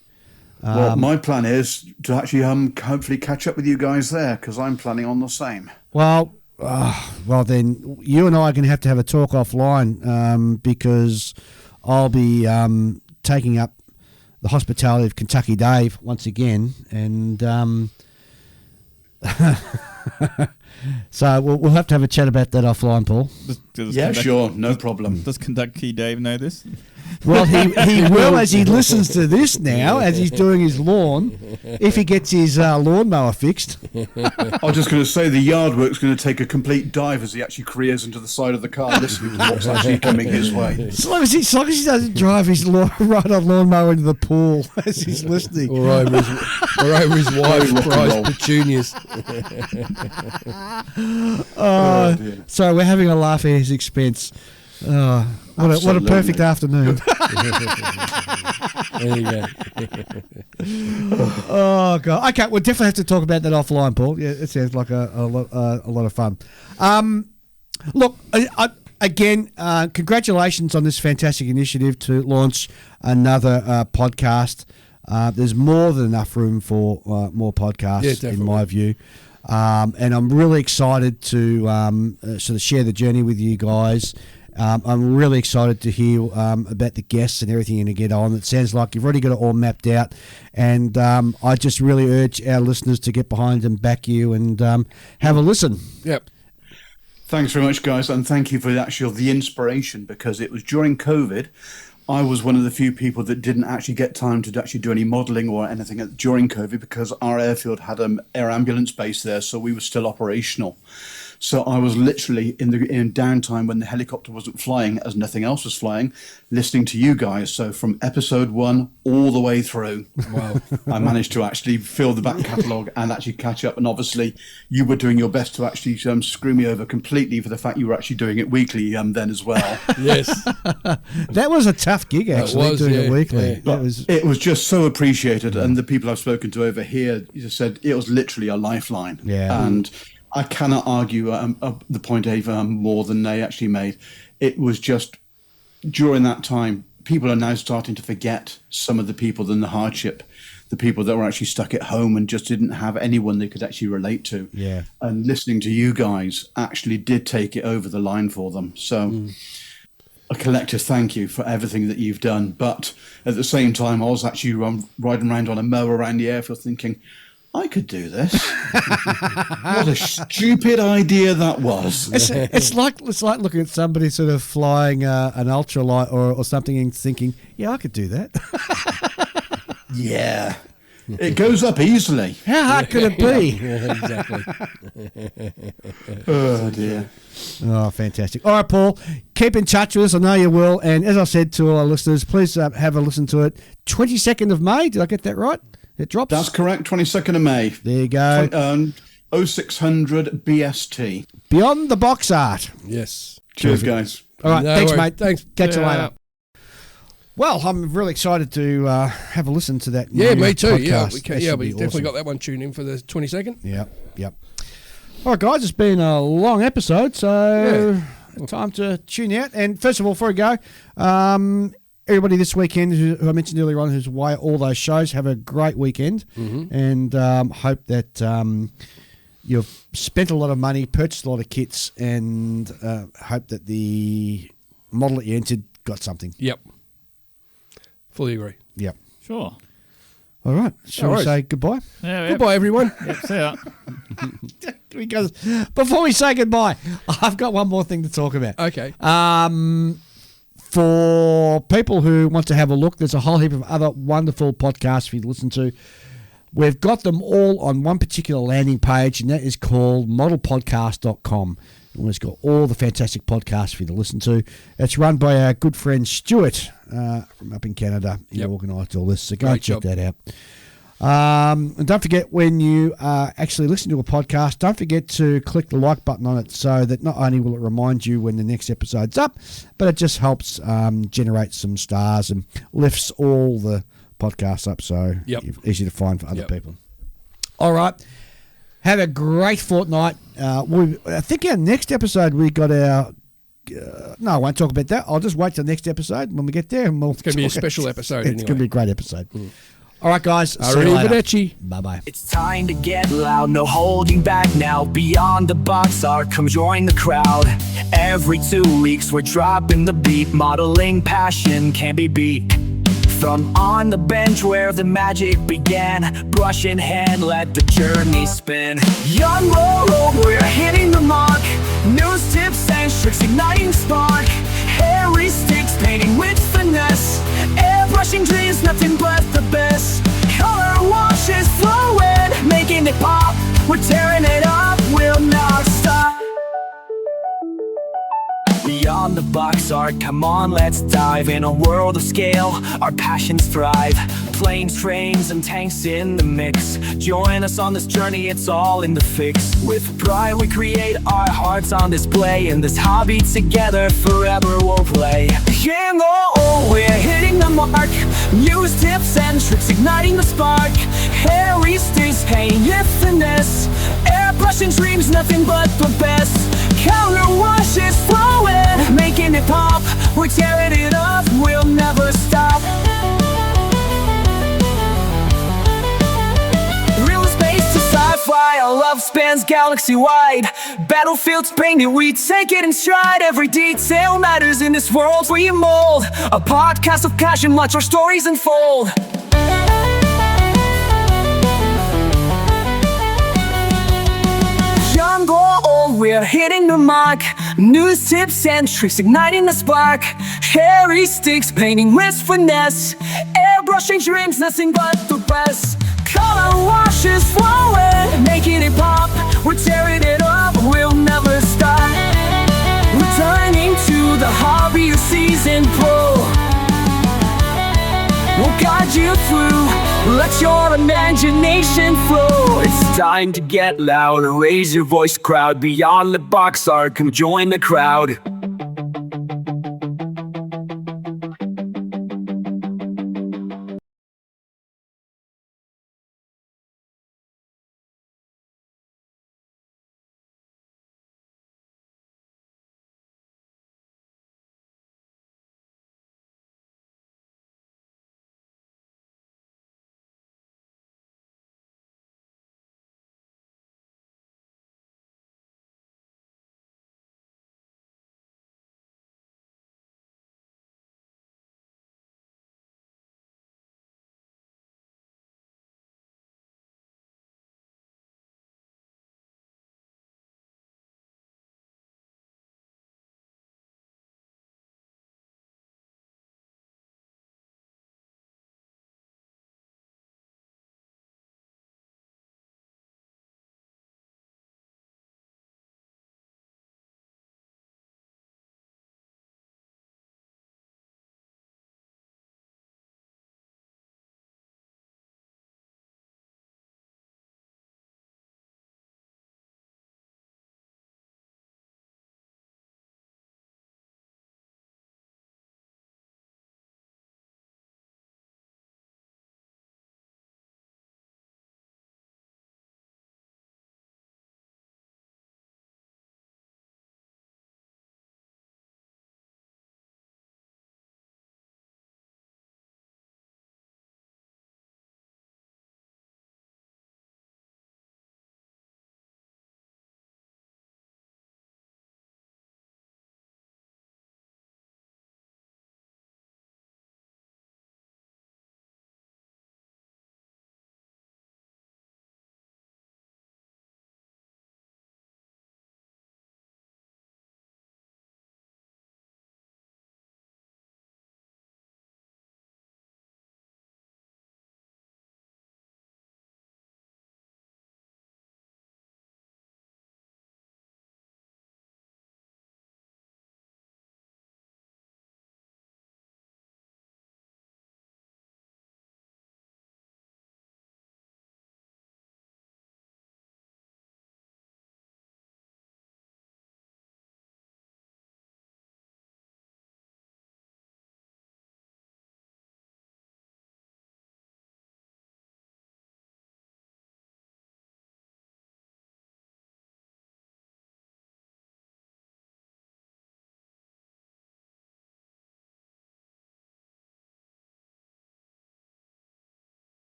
[SPEAKER 6] Well, my plan is to actually hopefully catch up with you guys there, because I'm planning on the same.
[SPEAKER 2] Well, then you and I are going to have a talk offline, because I'll be taking up the hospitality of Kentucky Dave once again, and so we'll have to have a chat about that offline, Paul.
[SPEAKER 6] Sure, no problem.
[SPEAKER 5] Does Kentucky Dave know this?
[SPEAKER 2] Well, he will as he listens to this now, as he's doing his lawn, if he gets his lawnmower fixed.
[SPEAKER 6] I was just going to say the yard work's going to take a complete dive as he actually careers into the side of the car listening to what's actually coming his way.
[SPEAKER 2] As long as he doesn't drive his ride-on lawnmower into the pool as he's listening.
[SPEAKER 4] Or over his wife's prized petunias.
[SPEAKER 2] So we're having a laugh at his expense. What a perfect afternoon.
[SPEAKER 4] There you go.
[SPEAKER 2] Oh, God. Okay, we'll definitely have to talk about that offline, Paul. Yeah, it sounds like a lot of fun. Look, again, congratulations on this fantastic initiative to launch another podcast. There's more than enough room for more podcasts, in my view. And I'm really excited to sort of share the journey with you guys. I'm really excited to hear about the guests and everything you're going to get on. It sounds like you've already got it all mapped out. And I just really urge our listeners to get behind and back you and have a listen.
[SPEAKER 4] Yep.
[SPEAKER 6] Thanks very much, guys. And thank you for the inspiration, because it was during COVID. I was one of the few people that didn't actually get time to actually do any modelling or anything during COVID, because our airfield had an air ambulance base there, so we were still operational. So I was literally in downtime when the helicopter wasn't flying, as nothing else was flying, listening to you guys. So from episode 1 all the way through, wow, I managed to actually fill the back catalogue and actually catch up. And obviously, you were doing your best to actually screw me over completely for the fact you were actually doing it weekly then as well.
[SPEAKER 4] Yes,
[SPEAKER 2] that was a tough gig actually, doing it weekly.
[SPEAKER 6] Yeah. It was just so appreciated, and the people I've spoken to over here just said it was literally a lifeline.
[SPEAKER 2] Yeah,
[SPEAKER 6] and I cannot argue the point Ava more than they actually made. It was just during that time, people are now starting to forget some of the people and the hardship, the people that were actually stuck at home and just didn't have anyone they could actually relate to.
[SPEAKER 2] Yeah.
[SPEAKER 6] And listening to you guys actually did take it over the line for them. So a collective thank you for everything that you've done. But at the same time, I was actually riding around on a mower around the airfield thinking, I could do this. What a stupid idea that was.
[SPEAKER 2] It's like looking at somebody sort of flying an ultralight or something and thinking, yeah, I could do that.
[SPEAKER 6] Yeah. It goes up easily.
[SPEAKER 2] How hard could it be?
[SPEAKER 4] Yeah, exactly.
[SPEAKER 6] Oh, dear.
[SPEAKER 2] Oh, fantastic. All right, Paul, keep in touch with us. I know you will. And as I said to all our listeners, please have a listen to it. 22nd of May. Did I get that right? It drops?
[SPEAKER 6] That's correct, 22nd of May.
[SPEAKER 2] There you go.
[SPEAKER 6] 0600 BST.
[SPEAKER 2] Beyond the Box Art.
[SPEAKER 4] Yes.
[SPEAKER 6] Cheers, guys.
[SPEAKER 2] All right,
[SPEAKER 4] No
[SPEAKER 2] thanks,
[SPEAKER 4] worries.
[SPEAKER 2] mate.
[SPEAKER 4] Thanks.
[SPEAKER 2] Catch you later. Well, I'm really excited to have a listen to that.
[SPEAKER 4] Yeah,
[SPEAKER 2] new
[SPEAKER 4] me too. Yeah,
[SPEAKER 2] podcast. That should
[SPEAKER 4] we
[SPEAKER 2] be
[SPEAKER 4] definitely
[SPEAKER 2] awesome.
[SPEAKER 4] got that one tuned in for the 22nd.
[SPEAKER 2] Yep. All right, guys, it's been a long episode, so time to tune out. And first of all, before we go, everybody this weekend who I mentioned earlier on who's away at all those shows, have a great weekend, and hope that you've spent a lot of money, purchased a lot of kits, and hope that the model that you entered got something.
[SPEAKER 4] Yep. Fully agree.
[SPEAKER 2] Yep.
[SPEAKER 5] Sure.
[SPEAKER 2] All right. Shall we
[SPEAKER 4] worries.
[SPEAKER 2] say goodbye?
[SPEAKER 5] Yeah,
[SPEAKER 4] Goodbye, everyone.
[SPEAKER 5] Yep, see ya.
[SPEAKER 2] Because before we say goodbye, I've got one more thing to talk about.
[SPEAKER 4] Okay.
[SPEAKER 2] For people who want to have a look, there's a whole heap of other wonderful podcasts for you to listen to. We've got them all on one particular landing page, and that is called modelpodcast.com. And it's got all the fantastic podcasts for you to listen to. It's run by our good friend Stuart from up in Canada. He organised all this, so go and check that out. And don't forget, when you actually listen to a podcast, don't forget to click the like button on it so that not only will it remind you when the next episode's up, but it just helps generate some stars and lifts all the podcasts up so it's easy to find for other people. All right. Have a great fortnight. I think our next episode we got our... no, I won't talk about that. I'll just wait till the next episode when we get there. And it's
[SPEAKER 4] going to be a special episode
[SPEAKER 2] It's going to be a great episode. All right, guys. See you later.
[SPEAKER 4] Arrivederci.
[SPEAKER 2] Bye-bye.
[SPEAKER 7] It's time to get loud, no holding back now. Beyond the box art, come join the crowd. Every 2 weeks we're dropping the beat. Modeling passion can't be beat. From on the bench where the magic began, brush in hand, let the journey spin. Young road, we're hitting the mark. News, tips, and tricks, igniting spark. Hairy sticks, painting with finesse. Airbrushing dreams, nothing but the best. Color washes flowing, making it pop. We're tearing it up, we'll not stop. Beyond the box art, come on, let's dive. In a world of scale, our passions thrive. Planes, trains, and tanks in the mix. Join us on this journey, it's all in the fix. With pride we create our hearts on display. In this hobby together, forever we'll play. Young old, we're hitting the mark. News, tips, and tricks, igniting the spark. Hairy sticks, painting with finesse. Airbrushing dreams, nothing but the best. Color washes flowing, making it pop. We're tearing it up, we'll never stop. Real space to sci-fi, our love spans galaxy-wide. Battlefields painted, we take it in stride. Every detail matters in this world we mold. A podcast of passion, watch our stories unfold. Young or old, we're hitting the mark. News, tips, and tricks, igniting the spark. Hairy sticks, painting with finesse. Airbrushing dreams, nothing but the best. Color washes flowing, making it pop. We're tearing it up, we'll never stop. Returning to the hobby of season pro. We'll guide you through, let your imagination flow. It's time to get loud, raise your voice, crowd. Beyond the box art, come join the crowd.